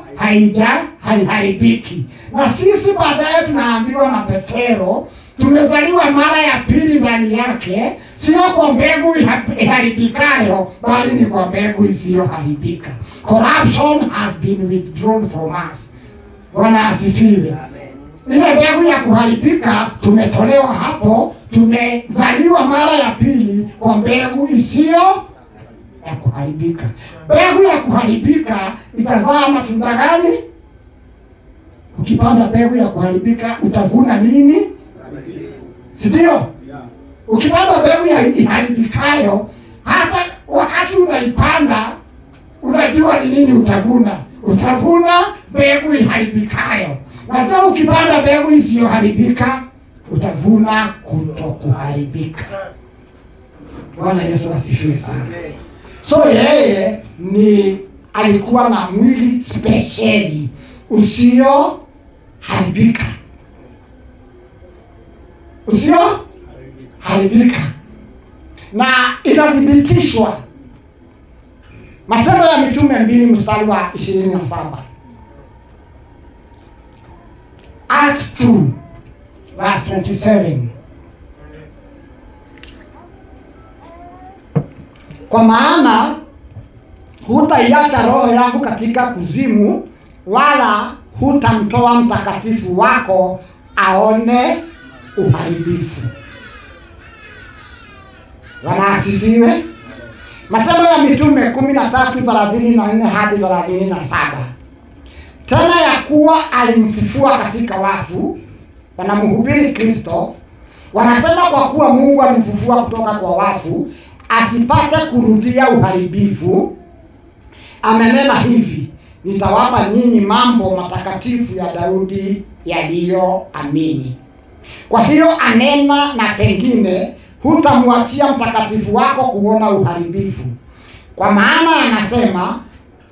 haiharibiki. Na sisi baadaye tunaambiwa na Petero, tumezaliwa mara ya pili ndani yake, sio kwa mbegu iharibikayo, bali ni kwa mbegu isiyoharibika. Corruption has been withdrawn from us. Bwana asifiwe. Ile mbegu ya kuharibika tumetolewa hapo, tumezaliwa mara ya pili kwa mbegu isiyo ya kuharibika. Mbegu ya kuharibika itazaa matunda gani? Ukipanda mbegu ya kuharibika utavuna nini? Si ndio? Ukipanda mbegu ya iharibikayo, hata wakati unaipanda unajua ni nini utavuna. Utavuna mbegu iharibikayo. Na ukipanda mbegu isiyoharibika utavuna kutokuharibika. Bwana Yesu asifiwe sana. So yeye alikuwa na mwili speciali usioharibika. Usioharibika. Na inathibitishwa Matendo ya Mitume 2 mstari wa 27. Acts 2 verse 27. Kwa maana hutaiacha roho yangu katika kuzimu, wala hutamtoa mtakatifu wako aone uharibifu. Bwana asifiwe. Matendo ya Mitume 13:34 hadi 37. Tena ya kuwa alimfufua katika wafu, wanamhubiri Kristo, wanasema kwa kuwa Mungu alimfufua kutoka kwa wafu, asipate kurudia uharibifu, amenena hivi, nitawapa nyinyi mambo matakatifu ya Daudi yaliyoamini. Kwa hiyo anena na pengine hutamwachia mtakatifu wako kuona uharibifu. Kwa maana anasema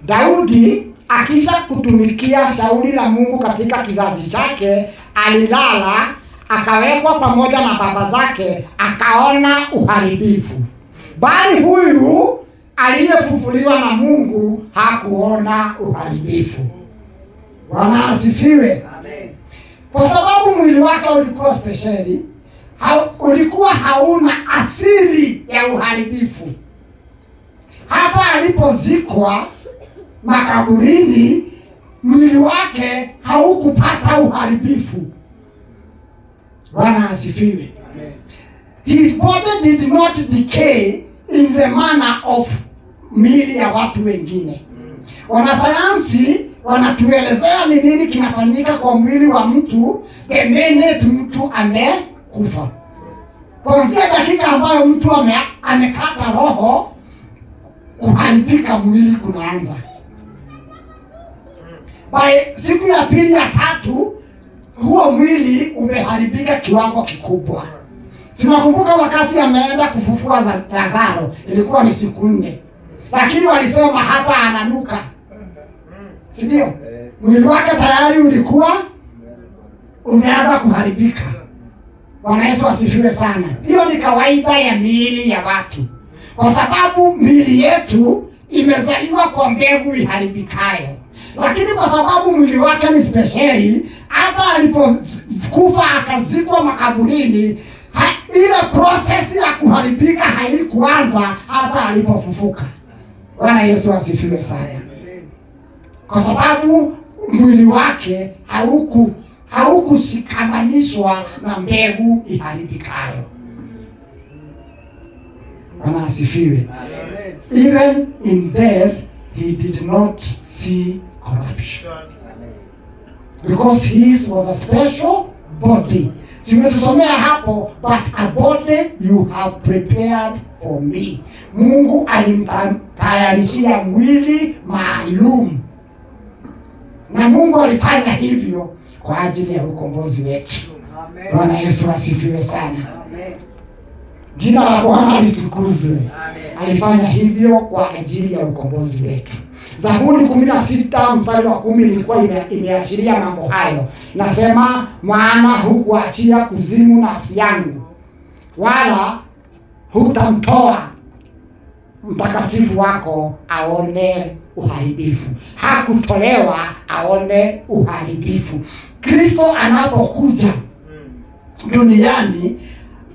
Daudi akisha kutumikia shauri la Mungu katika kizazi chake, alilala akawekwa pamoja na baba zake, akaona uharibifu. Bali huyu aliyefufuliwa na Mungu hakuona uharibifu. Bwana asifiwe. Amen. Kwa sababu mwili wake ulikuwa speciali, ulikuwa hauna asili ya uharibifu. Hata alipozikwa makaburini, mwili wake haukupata uharibifu. Bwana asifiwe. Amen. His body did not decay in the manner of miili ya watu wengine. Wanasayansi wanatuelezea ni nini kinafanyika kwa mwili wa mtu the minute mtu amekufa. Kuanzia dakika ambayo mtu amekata roho, kuharibika mwili kunaanza. By siku ya pili ya tatu, huo mwili umeharibika kiwango kikubwa. Sinakumbuka wakati ameenda kufufua Lazaro, ilikuwa ni siku 4. Lakini walisema hata ananuka. Si ndio? Mwili wake tayari ulikuwa umeanza kuharibika. Bwana Yesu asifiwe sana. Hiyo ni kawaida ya miili ya watu. Kwa sababu miili yetu imezaliwa kwa mbegu iharibikayo. Lakini kwa sababu mwili wake ni speciali, hata alipokufa akazikwa makaburini, ile process ya kuharibika haikuanza hata alipofufuka. Bwana Yesu asifiwe sana. Kwa sababu mwili wake haukushikamanishwa na mbegu iharibikayo. Bwana asifiwe. Even in death he did not see corruption, because his was a special body. Simetusomea hapo, but a body you have prepared for me. Mungu alimtayarishia mwili maalum. Na Mungu alifanya hivyo kwa ajili ya ukombozi wetu. Amen. Bwana Yesu asifiwe sana. Amen. Jina la Bwana litukuzwe. Amen. Alifanya hivyo kwa ajili ya ukombozi wetu. Zaburi 16 mstari wa 10 ilikuwa imeashiria mambo hayo. Nasema, maana hukuachia kuzimu nafsi yangu, wala hutamtoa mtakatifu wako aone uharibifu. Hakutolewa aone uharibifu. Kristo anapokuja duniani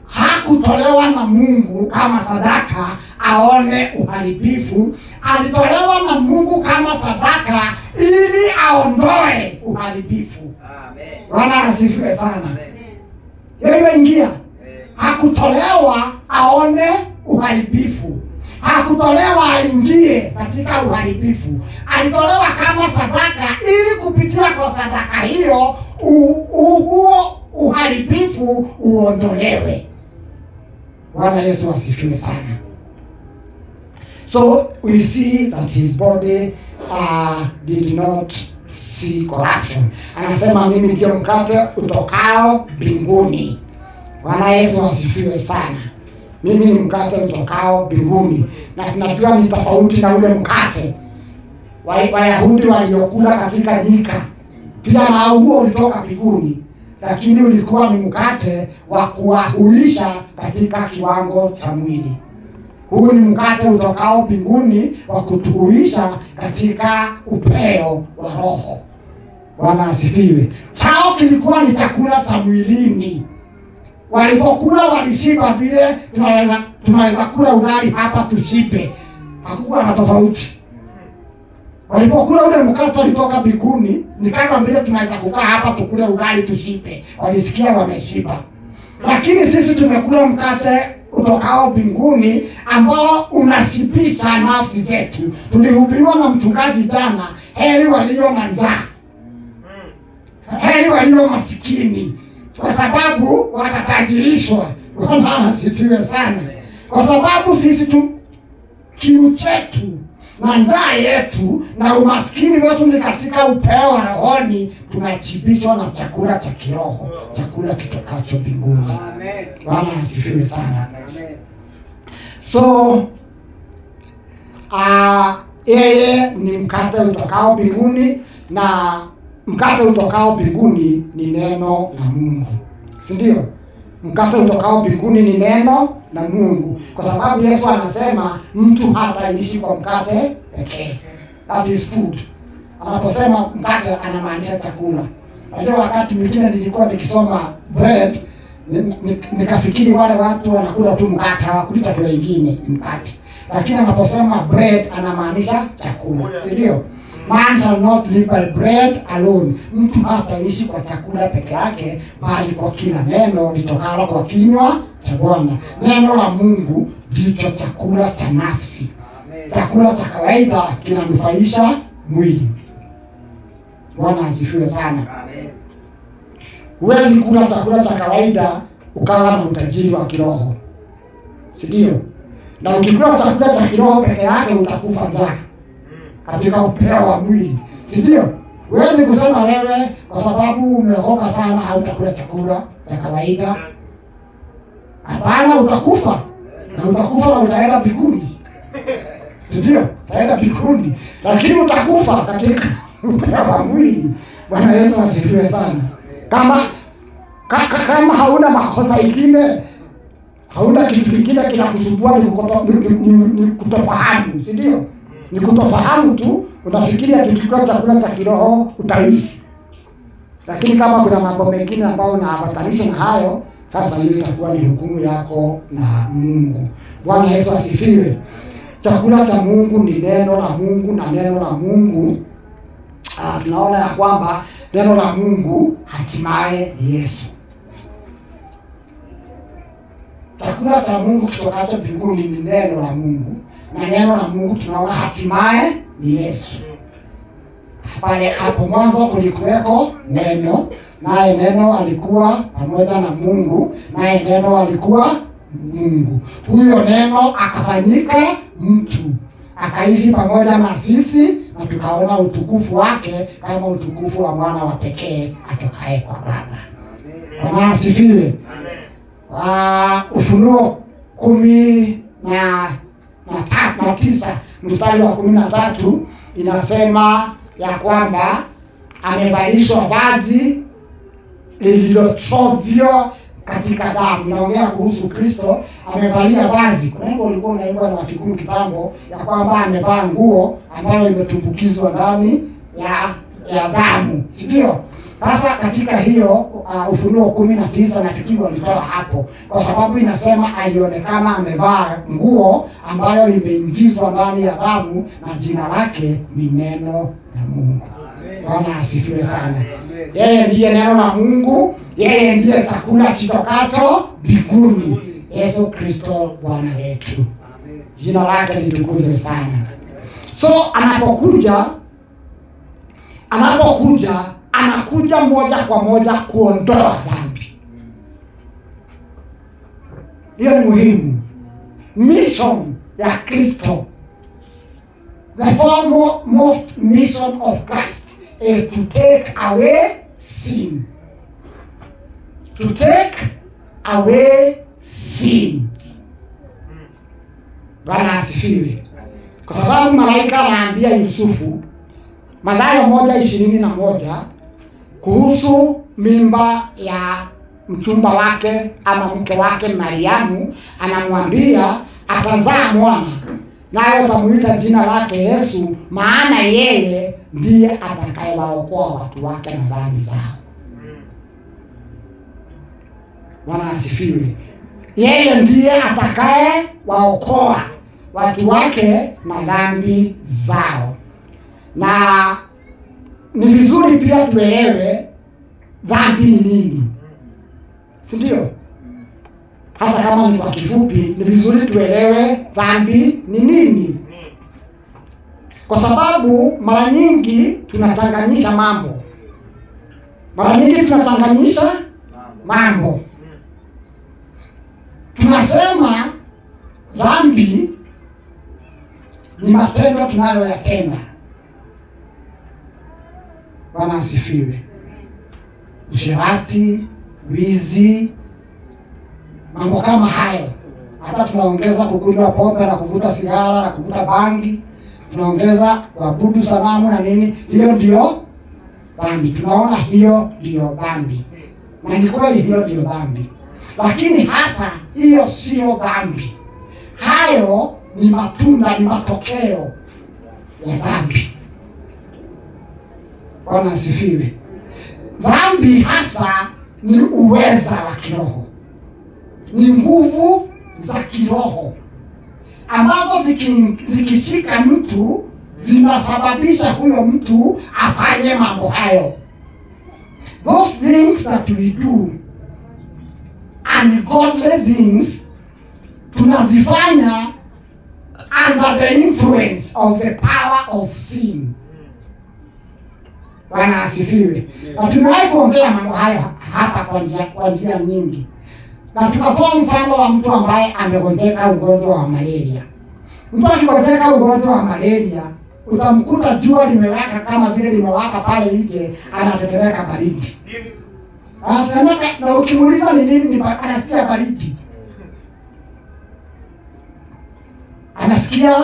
hakutolewa na Mungu kama sadaka aone uharibifu, alitolewa na Mungu kama sadaka ili aondoe uharibifu. Amen. Bwana asifiwe sana. Amen. Yeye ingia. Hakutolewa aone uharibifu. Hakutolewa aingie katika uharibifu. Alitolewa kama sadaka ili kupitia kwa sadaka hiyo huo uharibifu uondolewe. Bwana Yesu asifiwe sana. So we see that his body did not see corruption. Anasema mimi ndio mkate utokao mbinguni. Bwana Yesu asifiwe sana. Mimi ni mkate utokao mbinguni. Na tunajua ni tofauti na ule mkate Wayahudi waliokula katika nyika. Pia na huo ulitoka mbinguni, lakini ulikuwa ni mkate wa kuwahuisha katika kiwango cha mwili. Huu ni mkate utokao mbinguni wa kutuhuisha katika upeo wa roho. Bwana asifiwe. Chao kilikuwa ni chakula cha mwilini. Walipokula walishiba vile tunaweza kula ugali hapa tushibe. Hakukuwa na tofauti. Walipokula ule mkate ulitoka mbinguni, ni kama vile tunaweza kukaa hapa tukule ugali tushibe. Walisikia wameshiba. Lakini sisi tumekula mkate utokao mbinguni ambao unashibisha nafsi zetu. Tulihubiriwa na mchungaji jana, heri walio na njaa, heri walio masikini, kwa sababu watatajirishwa. Bwana asifiwe sana. Kwa sababu sisi kiu chetu na njaa yetu na umaskini wetu ni katika upeo wa rohoni, tunachibishwa na chakula cha kiroho, chakula kitokacho mbinguni. Amen. Bwana asifiwe sana. Amen. So yeye ni mkate utokao mbinguni, na mkate utokao mbinguni ni neno la Mungu. Si ndio? Mkate utokao mbinguni ni neno la Mungu, kwa sababu Yesu anasema mtu hataishi kwa mkate pekee. That is food. Anaposema mkate anamaanisha chakula. Unajua wakati mwingine nilikuwa nikisoma bread nikafikiri wale watu wanakula tu mkate, hawakuli chakula kingine, mkate. Lakini anaposema bread anamaanisha chakula. Si ndio? Man shall not live by bread alone. Mtu hataishi kwa chakula peke yake, bali kwa kila neno litokalo kwa kinywa cha Bwana. Neno la Mungu ndicho chakula cha nafsi. Chakula cha kawaida kinanufaisha mwili. Bwana asifiwe sana. Huwezi kula chakula cha kawaida ukawa na utajiri wa kiroho. Si ndio? Na ukikula chakula cha kiroho peke yake utakufa njaa katika upeo wa mwili. Si ndio? Huwezi kusema wewe kwa sababu umeokoka sana hautakula chakula cha kawaida. Hapana, utakufa. Na utakufa na utaenda mbinguni. Si ndio? Utaenda mbinguni, lakini utakufa katika upeo wa mwili. Bwana Yesu asifiwe sana. Kama hauna makosa mengine, hauna kitu kingine kinakusumbua, ni kutofahamu. Si ndio? Ni kutofahamu tu, unafikiria tukikula chakula cha kiroho utaishi. Lakini kama kuna mambo mengine ambayo unaambatanisha na hayo, sasa hiyo itakuwa ni hukumu yako na Mungu. Bwana Yesu asifiwe. Chakula cha Mungu ni neno la Mungu, na neno la Mungu tunaona ya kwamba neno la Mungu hatimaye ni Yesu. Chakula cha Mungu kitokacho mbinguni ni neno la Mungu, na neno la Mungu tunaona hatimaye ni Yesu. Pale hapo mwanzo kulikuweko neno, naye neno alikuwa pamoja na Mungu, naye neno alikuwa Mungu. Huyo neno akafanyika mtu, akaishi pamoja na sisi, na tukaona utukufu wake kama utukufu wa mwana wa pekee atokaye kwa Baba. Bwana asifiwe. Ufunuo 19 mstari wa 13 inasema ya kwamba amevalishwa vazi lililochovya katika damu. Inaongea kuhusu Kristo, amevalia vazi. Kuna wimbo ulikuwa unaimba na Wakikuyu kitambo ya kwamba amevaa nguo ambayo imetumbukizwa ndani ya damu. Si ndio? Sasa katika hiyo Ufunuo 19 nafikiri walitoa hapo, kwa sababu inasema alionekana amevaa nguo ambayo imeingizwa ndani ya damu na jina lake ni neno la Mungu. Bwana asifiwe sana. Yeye ndiye neno la Mungu, yeye ndiye chakula kitokacho mbinguni. Yesu Kristo Bwana wetu. Jina lake litukuzwe sana. So anakuja moja kwa moja kuondoa dhambi. Hiyo ni muhimu. Mission ya Kristo, the foremost mission of Christ is to take away sin. To take away sin. Bwana asifiwe. Kwa sababu malaika anaambia Yusufu Mathayo 1:21 kuhusu mimba ya mchumba wake ama mke wake Mariamu, anamwambia atazaa mwana naye utamuita jina lake Yesu, maana yeye ndiye atakayewaokoa watu wake na dhambi zao. Bwana asifiwe. Yeye ndiye atakayewaokoa watu wake na dhambi zao. Na ni vizuri pia tuelewe dhambi ni nini, si ndio? Hata kama ni kwa kifupi, ni vizuri tuelewe dhambi ni nini, kwa sababu mara nyingi tunachanganyisha mambo. Tunasema dhambi ni matendo tunayoyatenda. Bwana asifiwe. Usherati, wizi, mambo kama hayo. Hata tunaongeza kukunywa pombe na kuvuta sigara na kuvuta bangi, tunaongeza kuabudu sanamu na nini. Hiyo ndio dhambi. Tunaona hiyo ndio dhambi, na ni kweli hiyo ndio dhambi, lakini hasa hiyo sio dhambi. Hayo ni matunda, ni matokeo ya dhambi. Bwana asifiwe. Dhambi hasa ni uweza wa kiroho, ni nguvu za kiroho ambazo zikishika mtu zinasababisha huyo mtu afanye mambo hayo. Those things that we do, ungodly things, tunazifanya under the influence of the power of sin. Bwana asifiwe. Na tumewahi kuongea mambo haya hapa kwa njia nyingi. Na tukatoa mfano wa mtu ambaye amegonjeka ugonjwa wa malaria. Mtu akigonjeka ugonjwa wa malaria, utamkuta jua limewaka kama vile limewaka pale nje, anatetemeka baridi. Anatetemeka, na ukimuuliza ni nini, anasikia baridi. Anasikia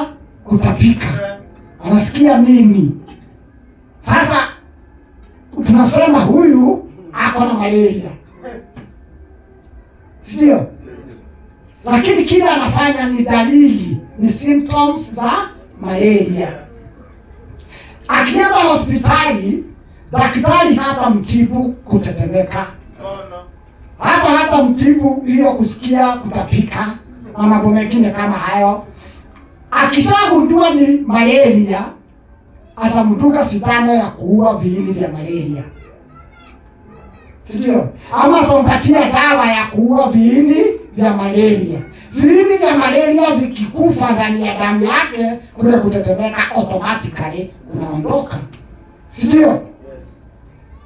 kutapika. Anasikia nini? Sasa tunasema huyu ako na malaria, sio? Lakini kile anafanya ni dalili, ni symptoms za malaria. Akienda hospitali, daktari hata mtibu kutetemeka, hata mtibu hiyo kusikia kutapika na mambo mengine kama hayo. Akishagundua ni malaria, atamduga sindano ya kuua viini vya malaria, sio? Ama atampatia dawa ya kuua viini vya malaria. Viini vya malaria vikikufa ndani ya damu yake, kule kutetemeka automatically unaondoka, sio?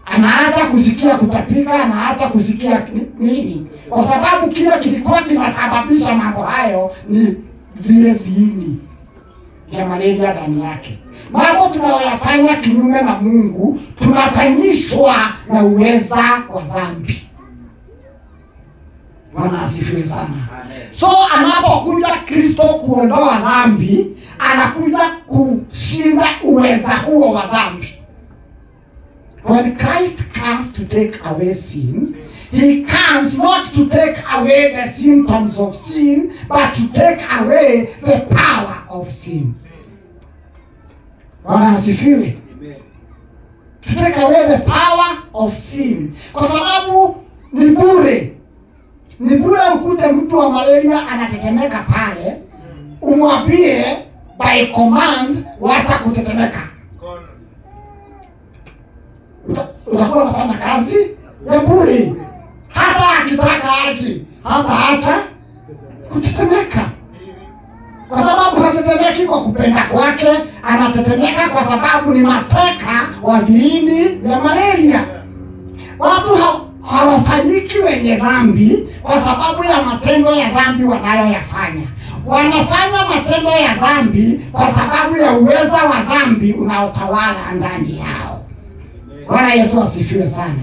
Anaacha kusikia kutapika, anaacha kusikia nini, kwa sababu kile kilikuwa kinasababisha mambo hayo ni vile viini vya malaria ndani yake. Mambo tunayoyafanya kinyume na Mungu tunafanyishwa na uweza wa dhambi. Bwana asifiwe sana. So anapokuja Kristo kuondoa dhambi, anakuja kushinda uweza huo wa dhambi. When Christ comes to take away sin, he comes not to take away the symptoms of sin, but to take away the power of sin. Bwana asifiwe. To take away the power of sin. Kwa sababu ni bure. Ni bure ukute mtu wa malaria anatetemeka pale, umwambie by command wacha kutetemeka. Utakuwa unafanya kazi ya bure. Hata akitaka aje, hata acha kutetemeka. Kwa sababu hatetemeki kwa kupenda kwake, anatetemeka kwa sababu ni mateka wa viini vya malaria. Watu hawafanyiki wenye dhambi kwa sababu ya matendo ya dhambi wanayoyafanya. Wanafanya matendo ya dhambi kwa sababu ya uweza wa dhambi unaotawala ndani yao. Bwana Yesu asifiwe sana.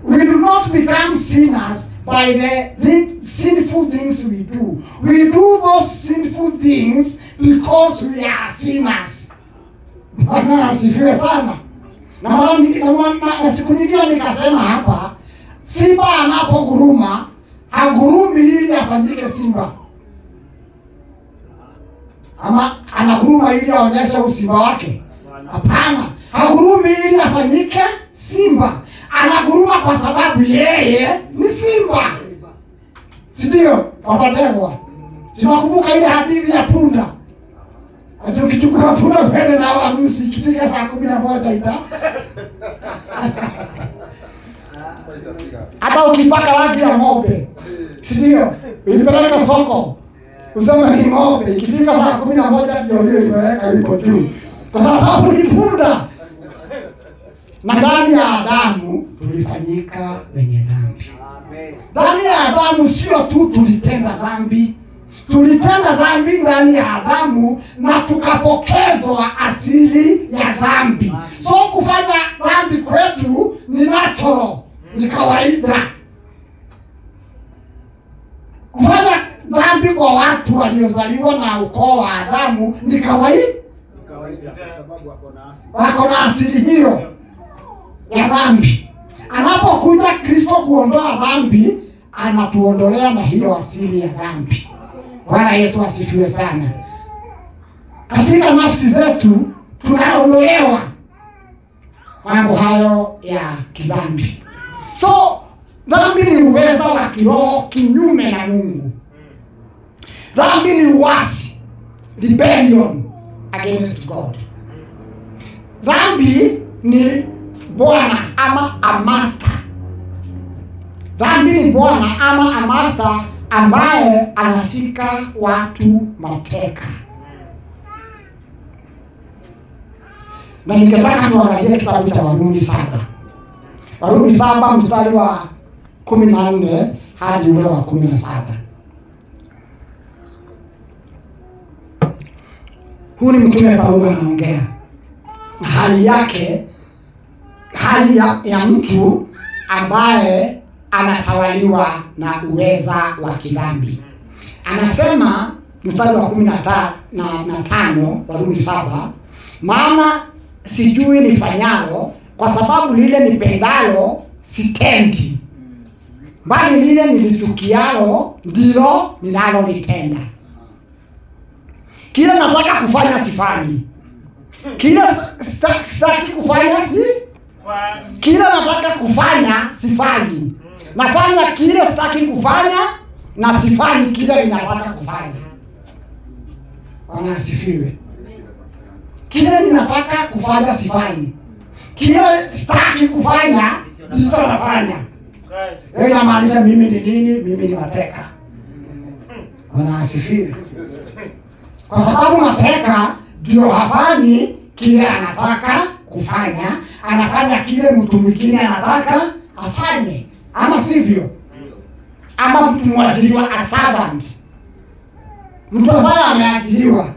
We do not become sinners by the sinful things we do. We do those sinful things because we are sinners. Bwana asifiwe sana. Na siku nyingine nikasema hapa, simba anapoguruma, hagurumi ili afanyike simba. Ama anaguruma ili aonyeshe usimba wake? Hapana. Hagurumi ili afanyike simba. Anaguruma kwa sababu yeye ni simba. Si ndio? Wapendwa. Tunakumbuka ile hadithi ya punda. Ati ukichukua punda uende na harusi, ikifika saa 11 hata ukipaka rangi ya ng'ombe. Si ndio? Ilipeleka soko. Usema ni ng'ombe, ikifika saa 11 ndio hiyo imeweka iko juu. Kwa sababu ni punda. Na ndani ya Adamu tulifanyika wenye dhambi. Ndani ya Adamu sio tu tulitenda dhambi. Tulitenda dhambi ndani ya Adamu na tukapokezwa asili ya dhambi. So kufanya dhambi kwetu ni natural, ni kawaida. Kufanya dhambi kwa watu waliozaliwa na ukoo wa Adamu ni kawaida kwa sababu wako na asili hiyo ya dhambi. Anapokuja Kristo kuondoa dhambi, anatuondolea na hiyo asili ya dhambi. Bwana Yesu asifiwe sana. Katika nafsi zetu tunaondolewa mambo hayo ya kidhambi. So dhambi ni uwezo wa kiroho kinyume na Mungu. Dhambi ni uasi, rebellion against God. Dhambi ni bwana ama a master. Dhambi ni bwana ama a master ambaye anashika watu mateka. Na ningetaka tuangalie kitabu cha Warumi 7. Warumi 7 mstari wa 14 hadi ule wa 17. Huu ni mtume Paulo anaongea hali yake, hali ya mtu ambaye anatawaliwa na uweza wa kidhambi. Anasema mstari wa 15 Warumi 7, maana sijui nifanyalo, kwa sababu lile nipendalo sitendi, bali lile nilichukialo ndilo ninalolitenda. Kile nataka kufanya sifanyi. Kile sitaki kufanya kile nataka kufanya sifanyi. Nafanya kile sitaki kufanya na sifanyi kile ninataka kufanya. Bwana asifiwe. Kile ninataka kufanya sifanyi. Kile sitaki kufanya ndicho nafanya. Hiyo inamaanisha mimi ni nini? Mimi ni mateka. Bwana asifiwe. Kwa sababu mateka ndio hafanyi kile anataka kufanya, anafanya kile mtu mwingine anataka afanye, ama sivyo? Ama mtu mwajiriwa a servant, mtu ambaye ameajiriwa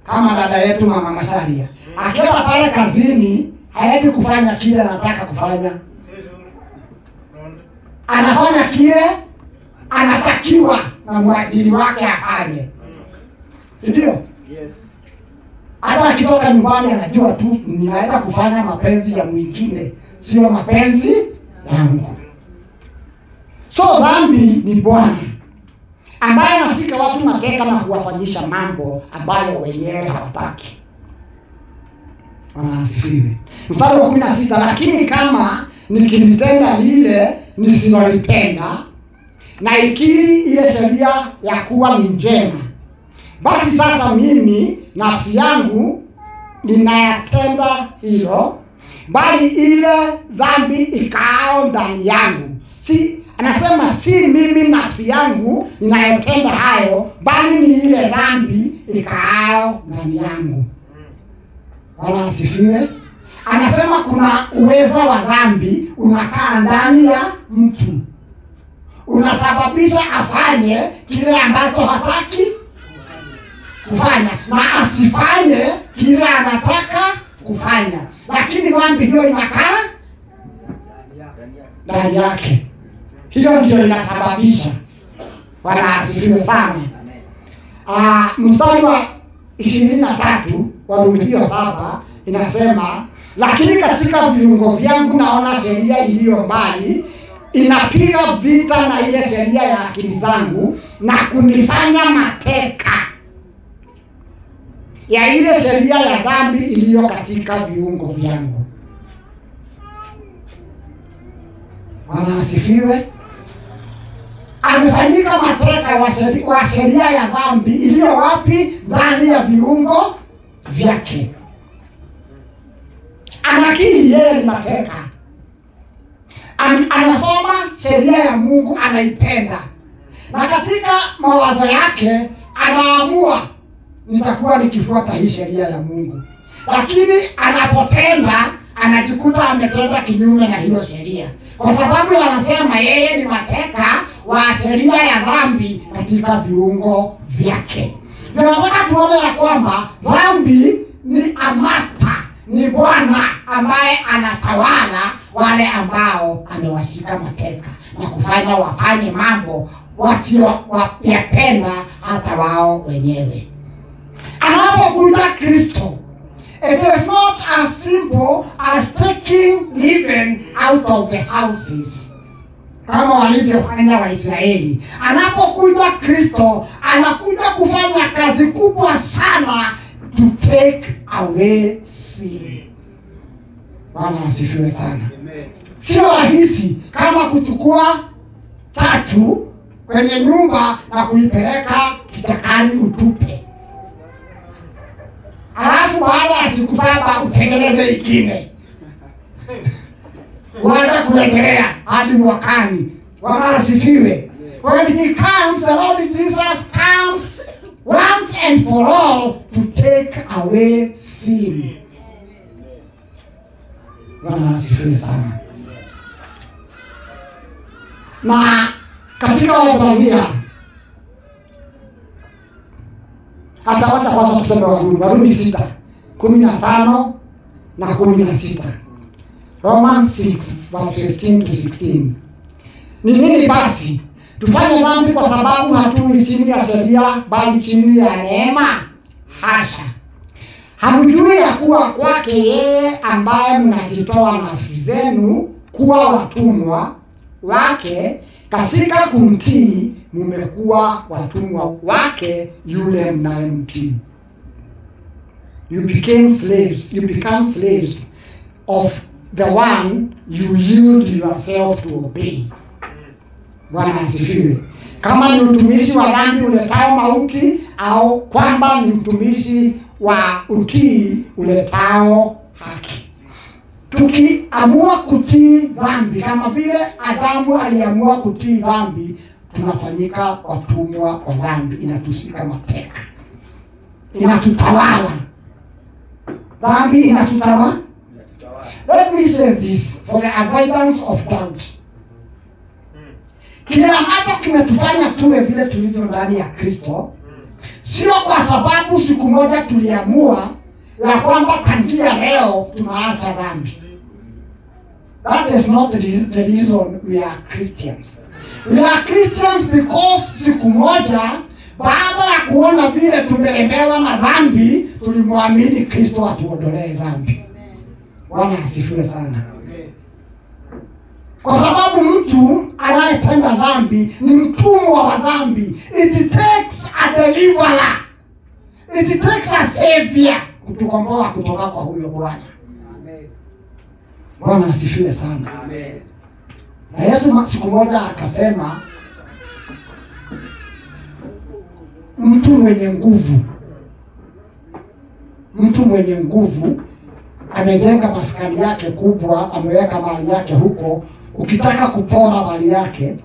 kama dada yetu Mama Masharia, akienda pale kazini haendi kufanya kile anataka kufanya, anafanya kile anatakiwa na mwajiri wake afanye. Si ndio? Yes. Hata akitoka nyumbani anajua tu ninaenda kufanya mapenzi ya mwingine, sio mapenzi yangu. So dhambi ni bwana ambaye anashika watu mateka na kuwafanyisha mambo ambayo wenyewe hawataki. Wanasifiwe. Mstari wa 16, lakini kama nikilitenda lile nisilolipenda na ikiri ile sheria ya kuwa ni njema, basi sasa mimi nafsi yangu ninayatenda hilo, bali ile dhambi ikaao ndani yangu. Anasema si mimi nafsi yangu ninayotenda hayo, bali ni ile dhambi ikaao ndani yangu. Bwana asifiwe. Anasema kuna uwezo wa dhambi unakaa ndani ya mtu, unasababisha afanye kile ambacho hataki kufanya na asifanye kile anataka kufanya, lakini dhambi hiyo inakaa ndani yake. Hiyo ndio inasababisha. Bwana asifiwe sana. Mstari wa 23 wa Rumi 7 inasema, lakini katika viungo vyangu naona sheria iliyo mbali inapiga vita na ile sheria ya akili zangu na kunifanya mateka ya ile sheria ya dhambi iliyo katika viungo vyangu. Bwana asifiwe. Amefanyika mateka wa sheria ya dhambi iliyo wapi? Ndani ya viungo vyake. Anakiri yeye ni mateka. Anasoma sheria ya Mungu, anaipenda, na katika mawazo yake anaamua nitakuwa nikifuata hii sheria ya Mungu, lakini anapotenda anajikuta ametenda kinyume na hiyo sheria, kwa sababu anasema yeye ni mateka wa sheria ya dhambi katika viungo vyake. Tunataka tuone ya kwamba dhambi ni a master, ni bwana ambaye anatawala wale ambao amewashika mateka na kufanya wafanye mambo wasiyopenda hata wao wenyewe. Anapokuja Kristo, it is not as simple as taking living out of the houses kama walivyofanya Waisraeli. Anapokuja Kristo, anakuja kufanya kazi kubwa sana, to take away sin. Bwana asifiwe sana. Sio rahisi kama kuchukua tatu kwenye nyumba na kuipeleka kichakani utupe, alafu baada ya siku 7 utengeneze ingine uanze kuendelea hadi mwakani. Bwana asifiwe. When he comes, the Lord Jesus comes once and for all to take away sin. Bwana asifiwe sana. Na katika Waebrania, hata wacha kwanza tuseme Warumi 6:15 na 16. Romans 6 verse 15 to 16. Ni nini basi? Tufanye dhambi kwa sababu hatui chini ya sheria bali chini ya neema? Hasha! Hamjui ya kuwa kwake yeye ambaye mnajitoa nafsi zenu kuwa watumwa wake katika kumtii, mmekuwa watumwa wake yule mnayemtii. You become slaves of the one you yield yourself to obey. Bwana asifiwe. Kama ni utumishi wa dhambi uletao mauti, au kwamba ni utumishi wa utii uletao haki. Tukiamua kutii dhambi kama vile Adamu aliamua kutii dhambi, tunafanyika watumwa wa dhambi, inatushika mateka, inatutawala. Dhambi inatutawala. Let me say this for the avoidance of doubt. Kile ambacho kimetufanya tuwe vile tulivyo ndani ya Kristo, sio kwa sababu siku moja tuliamua ya kwamba tangia leo tunaacha dhambi. That is not the reason we are Christians. We are Christians because siku moja baada ya kuona vile tumelemewa na dhambi, tulimwamini Kristo atuondolee dhambi. Bwana asifiwe sana. Kwa sababu mtu anayetenda dhambi ni mtumwa wa dhambi. It takes a deliverer. It takes a savior kutukomboa kutoka kwa huyo Bwana. Amen. Bwana asifiwe sana. Amen. Na Yesu siku moja akasema, mtu mwenye nguvu amejenga maskani yake kubwa, ameweka mali yake huko. Ukitaka kupora mali yake,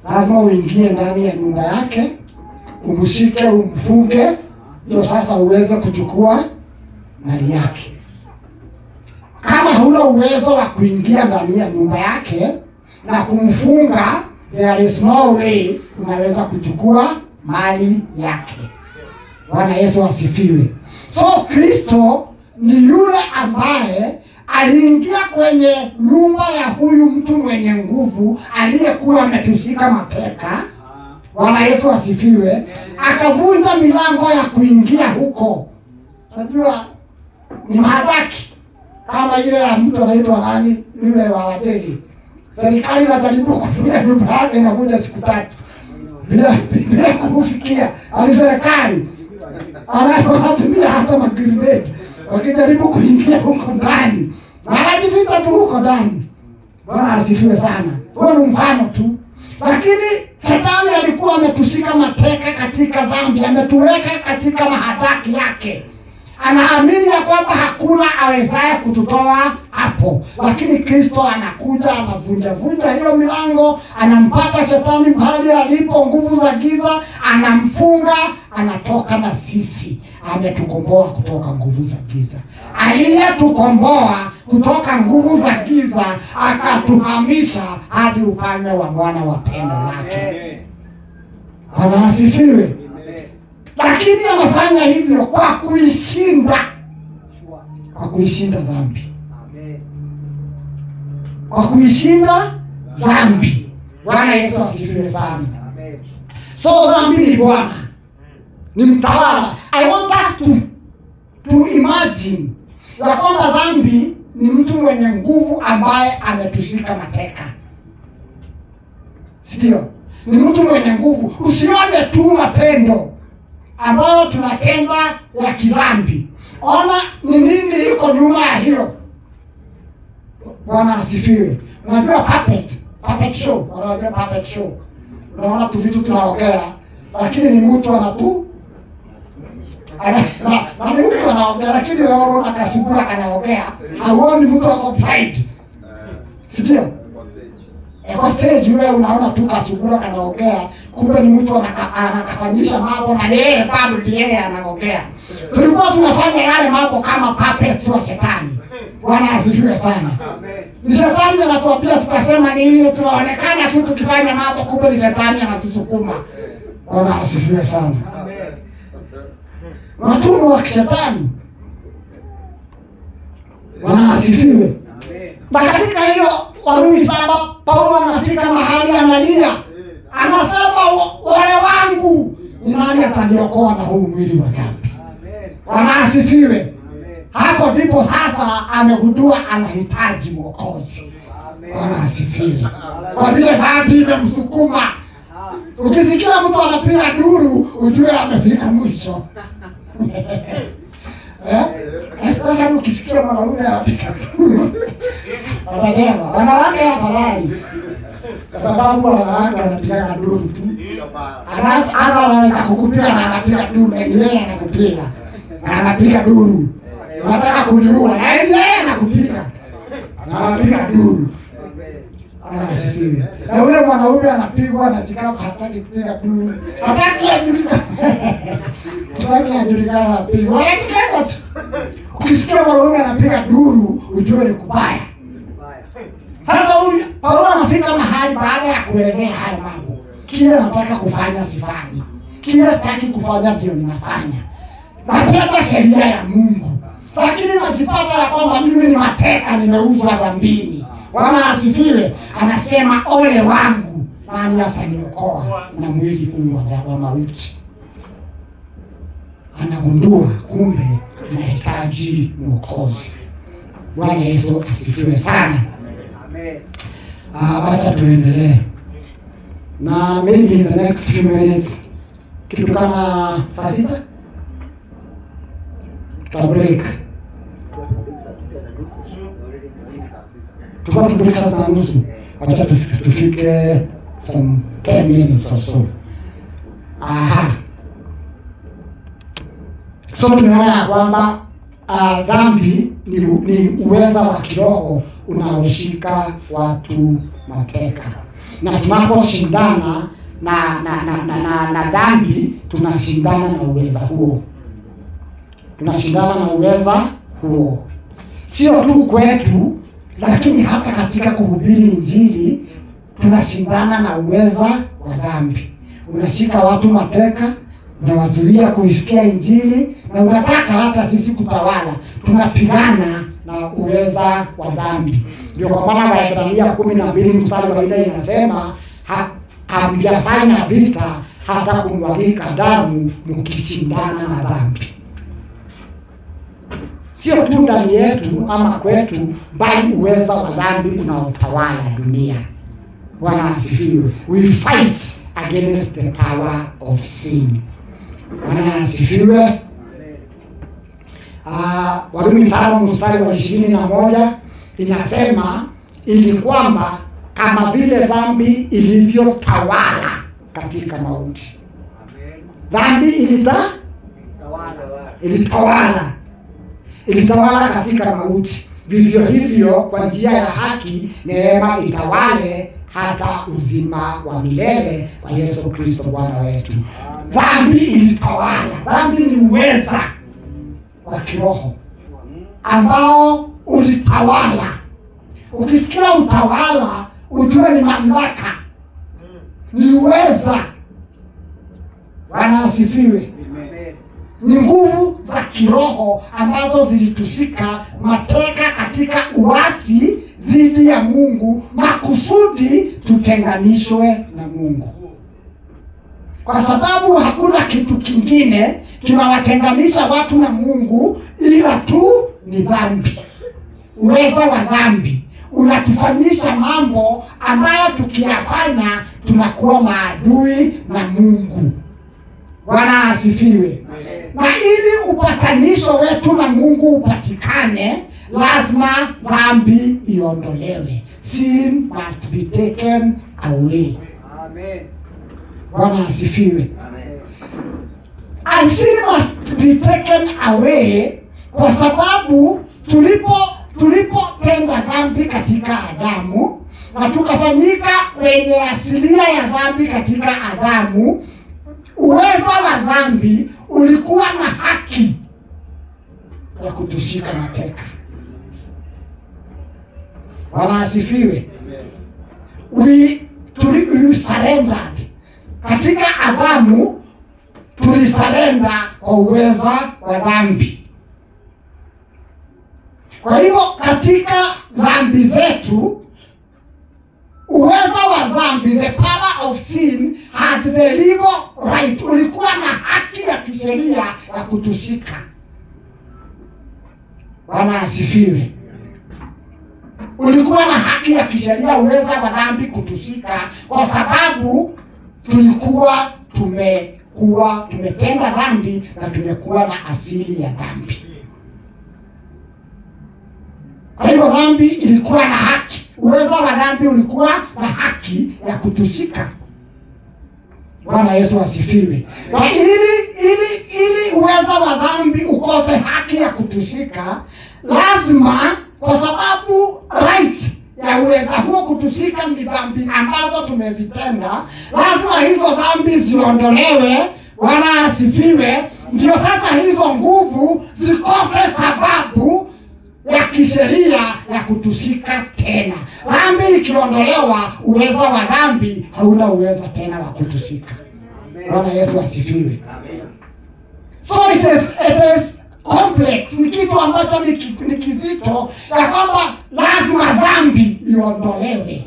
lazima uingie ndani ya nyumba yake, umshike, umfunge, ndio sasa uweze kuchukua mali yake. Kama huna uwezo wa kuingia ndani ya nyumba yake na kumfunga, there is no way unaweza kuchukua mali yake. Bwana Yesu asifiwe. So Kristo ni yule ambaye aliingia kwenye nyumba ya huyu mtu mwenye nguvu aliyekuwa ametushika mateka. Bwana Yesu asifiwe. Akavunja milango ya kuingia huko. Unajua ni mahadaki kama ile ya mtu anaitwa nani, yule wa Wajegi. Serikali inajaribu kufunga nyumba yake, inavunja siku 3 bila kufikia. Ali serikali anatumia hata magrenade wakijaribu kuingia huko ndani, wanajificha tu huko ndani. Bwana asifiwe sana. Huo ni mfano tu, lakini Shetani alikuwa ametushika mateka katika dhambi, ametuweka katika mahadaki yake. Anaamini ya kwamba hakuna awezaye kututoa hapo, lakini Kristo anakuja, anavunja hiyo milango, anampata Shetani mahali alipo, nguvu za giza, anamfunga, anatoka na sisi. Ametukomboa kutoka nguvu za giza. Aliyetukomboa kutoka nguvu za giza akatuhamisha hadi ufalme wa mwana wa pendo lake. Bwana asifiwe. Lakini anafanya hivyo kwa kuishinda dhambi. Kwa kuishinda dhambi. Bwana Yesu asifiwe sana. So dhambi ni bwana, ni mtawala. I want us to imagine ya kwamba dhambi ni mtu mwenye nguvu ambaye ametushika mateka. Sio? Ni mtu mwenye nguvu. Usione tu matendo ambayo tunatenda ya kidhambi. Ona ni nini iko nyuma ya hiyo. Bwana asifiwe. Unajua puppet show, unajua puppet show. Unaona tu vitu tunaongea, lakini ni mtu anatu ni mtu anaongea, lakini wewe unaona kasugura anaongea, hauoni mtu ako pride. Sio? Kwa stage wewe unaona tu kasugura anaongea, kumbe ni mtu anakafanyisha mambo na yeye bado ndiye anaongea. Tulikuwa tunafanya yale mambo kama puppets wa Shetani. Bwana asifiwe sana. Ni Shetani anatuambia tutasema ni ile, tunaonekana tu tukifanya mambo, kumbe ni Shetani anatusukuma. Bwana asifiwe sana. Watumwa wa Shetani. Bwana asifiwe. Na katika hiyo Warumi 7, Paulo anafika mahali analia. Anasema wale wangu, ni nani ataniokoa na huu mwili wa dhambi? Bwana asifiwe. Hapo ndipo sasa amegundua anahitaji mwokozi. Bwana asifiwe. Kwa vile dhambi imemsukuma. Ukisikia mtu anapiga duru, ujue amefika mwisho. Sasa ukisikia mwanaume anapiga duru, wanaelewa. Wanawake hawafurahi. Kwa sababu wanawake anapiga duru tu. Hata anaweza kukupiga na anapiga duru, na yeye anakupiga. Na anapiga duru. Unataka kuniua, na yeye anakupiga. Na anapiga duru. Anasifiwe. Na ule mwanaume anapigwa na jikaza, hataki kupiga duru. Hataki ajulikane. Hataki ajulikane anapigwa. Anajikaza tu. Ukisikia mwanaume anapiga duru, ujue ni kubaya. Sasa huyu Paulo anafika mahali baada ya kuelezea haya mambo. Kile nataka kufanya sifanyi. Kile sitaki kufanya ndio ninafanya. Napenda sheria ya Mungu, lakini najipata ya kwamba mimi ni mateka, nimeuzwa dhambini. Bwana asifiwe. Anasema ole wangu, nani ataniokoa na mwili huu wa mauti? Anagundua kumbe anahitaji mwokozi. Bwana Yesu asifiwe sana. Amen. Acha tuendelee. Na maybe in the next few minutes, kitu kama saa 6 tutabreak. Tuko break sasa na nusu. Acha tufike some 10 minutes or so. Aha. So tumeona kwamba dhambi ni uweza wa kiroho unaoshika watu mateka. Na tunaposhindana na dhambi, tunashindana na uweza huo. Tunashindana na uweza huo. Sio tu kwetu, lakini hata katika kuhubiri injili tunashindana na uweza wa dhambi. Unashika watu mateka, unawazuia kuisikia injili, na unataka hata sisi kutawala. Tunapigana na uweza wa dhambi. Ndio kwa maana Waebrania 12 mstari wa 4 inasema hamjafanya vita hata kumwagika damu mkishindana na dhambi. Sio tu ndani yetu ama kwetu, bali uweza wa dhambi unaotawala dunia. Bwana asifiwe. We fight against the power of sin. Bwana asifiwe. Warumi 5 mstari wa 21 inasema ili kwamba kama vile dhambi ilivyotawala katika mauti. Dhambi ilitawala katika mauti. Vivyo hivyo kwa njia ya haki neema itawale hata uzima wa milele kwa Yesu Kristo Bwana wetu. Dhambi ilitawala. Dhambi ni uweza wa kiroho ambao ulitawala. Ukisikia utawala, ujue ni mamlaka, ni uweza. Bwana asifiwe. Ni nguvu za kiroho ambazo zilitushika mateka katika uasi dhidi ya Mungu, makusudi tutenganishwe na Mungu. Kwa sababu hakuna kitu kingine kinawatenganisha watu na Mungu ila tu ni dhambi. Uweza wa dhambi unatufanyisha mambo ambayo tukiyafanya tunakuwa maadui na Mungu. Bwana asifiwe. Na ili upatanisho wetu na Mungu upatikane, lazima dhambi iondolewe. Sin must be taken away. Amen. Bwana asifiwe. Amen. And sin must be taken away kwa sababu tulipotenda dhambi katika Adamu na tukafanyika wenye asilia ya dhambi katika Adamu, uweza wa dhambi ulikuwa na haki ya kutushika mateka. Bwana asifiwe. We surrendered. Katika Adamu tulisurrender kwa uweza wa dhambi. Kwa hivyo katika dhambi zetu, uweza wa dhambi, the power of sin had the legal right, ulikuwa na haki ya kisheria ya kutushika. Bwana asifiwe. Ulikuwa na haki ya kisheria uweza wa dhambi kutushika kwa sababu tulikuwa tumetenda dhambi na tumekuwa na asili ya dhambi. Kwa hivyo dhambi ilikuwa na haki. Uweza wa dhambi ulikuwa na haki ya kutushika. Bwana Yesu asifiwe. Na ili uweza wa dhambi ukose haki ya kutushika, lazima, kwa sababu right ya uweza huo kutushika ni dhambi ambazo tumezitenda, lazima hizo dhambi ziondolewe. Bwana asifiwe. Ndio sasa hizo nguvu zikose sababu ya kisheria ya kutushika tena. Dhambi ikiondolewa, uweza wa dhambi hauna uweza tena wa kutushika. Bwana Yesu asifiwe. So it is complex. Ni kitu ambacho ni kizito, ya kwamba lazima dhambi iondolewe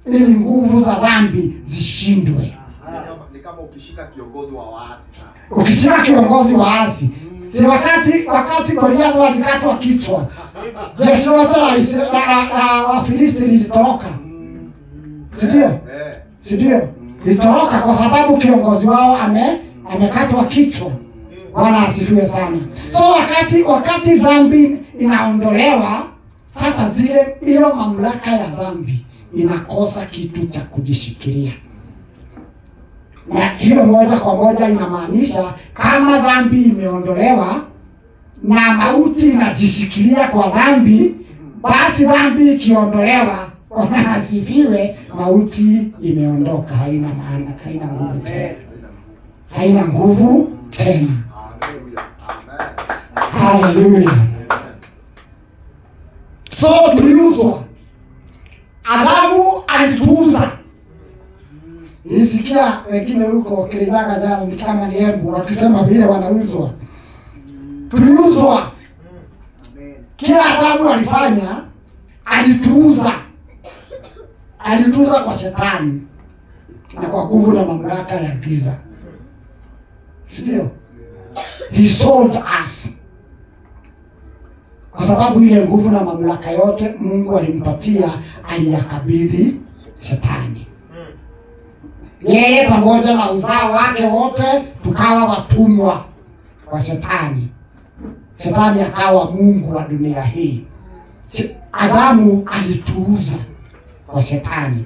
ili nguvu za dhambi zishindwe. Ni kama ukishika kiongozi wa waasi sasa. Ukishika kiongozi wa waasi, si wakati Goliath alikatwa kichwa, jeshi lote la Wafilisti lilitoroka. Ndio? Litoroka kwa sababu kiongozi wao amekatwa kichwa. Bwana asifiwe sana. So wakati dhambi inaondolewa, sasa ile mamlaka ya dhambi inakosa kitu cha kujishikilia. Na hiyo moja kwa moja inamaanisha kama dhambi imeondolewa na mauti inajishikilia kwa dhambi, basi dhambi ikiondolewa, Bwana asifiwe, mauti imeondoka, haina maana, haina nguvu tena. Haina nguvu tena. Hallelujah. So tuliuzwa. Adamu alituuza. Nisikia wengine huko Kirinyaga jana ni kama ni Embu wakisema vile wanauzwa. Tuliuzwa. Kila Adamu alifanya, alituuza. Alituuza kwa shetani na kwa nguvu na mamlaka ya giza. Ndio. He sold us. Kwa sababu ile nguvu na mamlaka yote Mungu alimpatia, aliyakabidhi shetani. Yeye pamoja na uzao wake wote tukawa watumwa wa shetani. Shetani akawa mungu wa dunia hii. Adamu alituuza kwa shetani.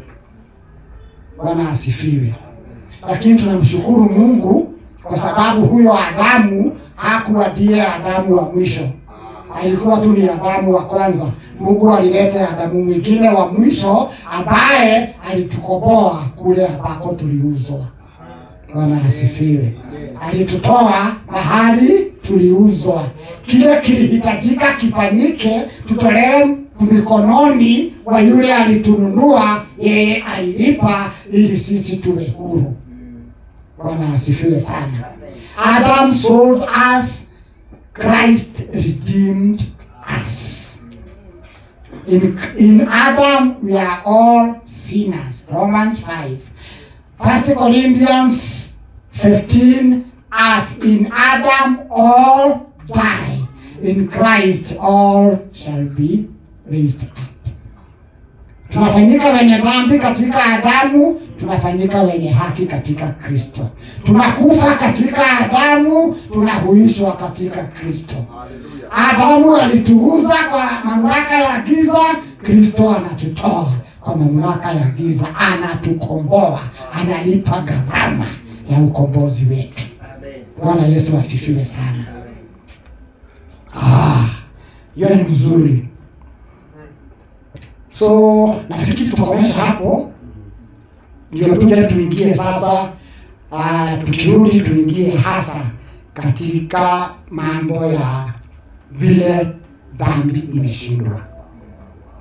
Bwana asifiwe. Lakini tunamshukuru Mungu kwa sababu huyo Adamu hakuwa ndiye Adamu wa mwisho. Alikuwa tu ni Adamu wa kwanza. Mungu alileta Adamu mwingine wa mwisho ambaye alitukomboa kule ambako tuliuzwa. Bwana asifiwe. Alitutoa mahali tuliuzwa. Kile kilihitajika kifanyike, tutolewe mikononi wa yule alitununua, yeye alilipa ili sisi tuwe huru. Bwana asifiwe sana. Adam sold us, Christ redeemed us. In Adam we are all sinners. Romans 5. 1 Corinthians 15, as in Adam all die, in Christ all shall be raised up. Tunafanyika wenye dhambi katika Adamu, tunafanyika wenye haki katika Kristo. Tunakufa katika Adamu, tunahuishwa katika Kristo. Adamu alituuza kwa mamlaka ya giza, Kristo anatutoa kwa mamlaka ya giza, anatukomboa, analipa gharama ya ukombozi wetu. Bwana Yesu asifiwe sana. Hiyo ni mzuri. So nafikiri tukomesha hapo, ndio tuje tuingie sasa, tukirudi tuingie hasa katika mambo ya vile dhambi imeshindwa.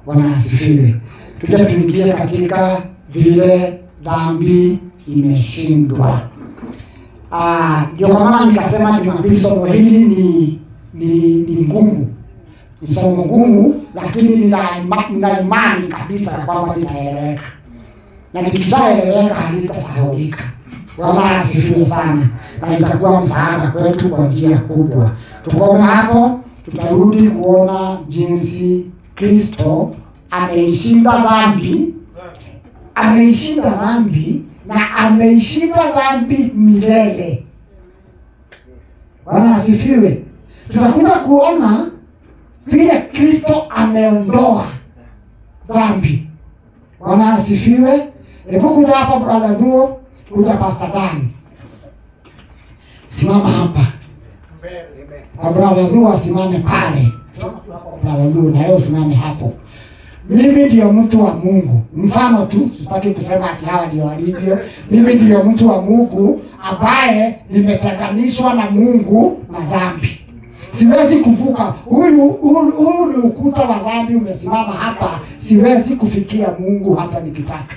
Bwana asifiwe. Tuje tuingie katika vile dhambi imeshindwa. Ndio kwa maana nikasema Jumapili somo hili ni ngumu. Ni somo ngumu, lakini nina imani kabisa kwamba litaeleweka. Na likishaeleweka halitasahaulika. Bwana asifiwe sana. Na itakuwa msaada kwetu kwa njia kubwa. Tukome hapo, tutarudi kuona jinsi Kristo ameishinda dhambi. Ameishinda dhambi na ameishinda dhambi milele. Bwana asifiwe. Tutakuja kuona vile Kristo ameondoa dhambi. Bwana asifiwe. Hebu kuja hapa brother Dhuo, kuja Pastor Dan. Simama hapa. Amen. Brother Dhuo asimame pale. Brother Dhuo na wewe usimame hapo. Mimi ndio mtu wa Mungu. Mfano tu, sitaki kusema ati hawa ndio walivyo. Mimi ndio mtu wa Mungu ambaye nimetenganishwa na Mungu na dhambi. Siwezi kuvuka. Huu ni ukuta wa dhambi umesimama hapa. Siwezi kufikia Mungu hata nikitaka.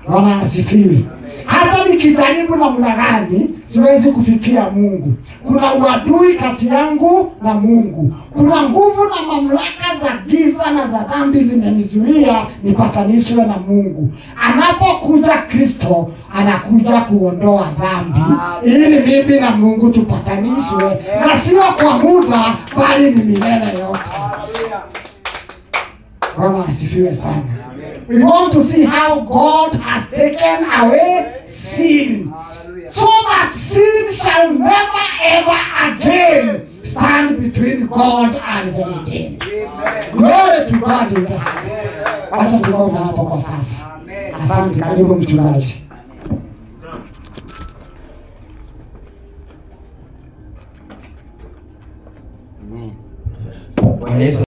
Bwana asifiwe. Hata nikijaribu namna gani, siwezi kufikia Mungu. Kuna uadui kati yangu na Mungu. Kuna nguvu na mamlaka za giza na za dhambi zimenizuia nipatanishwe na Mungu. Anapokuja Kristo, anakuja kuondoa dhambi ili mimi na Mungu tupatanishwe, na sio kwa muda bali ni milele yote. Bwana asifiwe sana. We want to see how God has taken away sin, so that sin shall never ever between God and the redeemed. Glory to God in the highest. Wacha tuombe hapo kwa sasa. Asante, karibu mchungaji. Bwana Yesu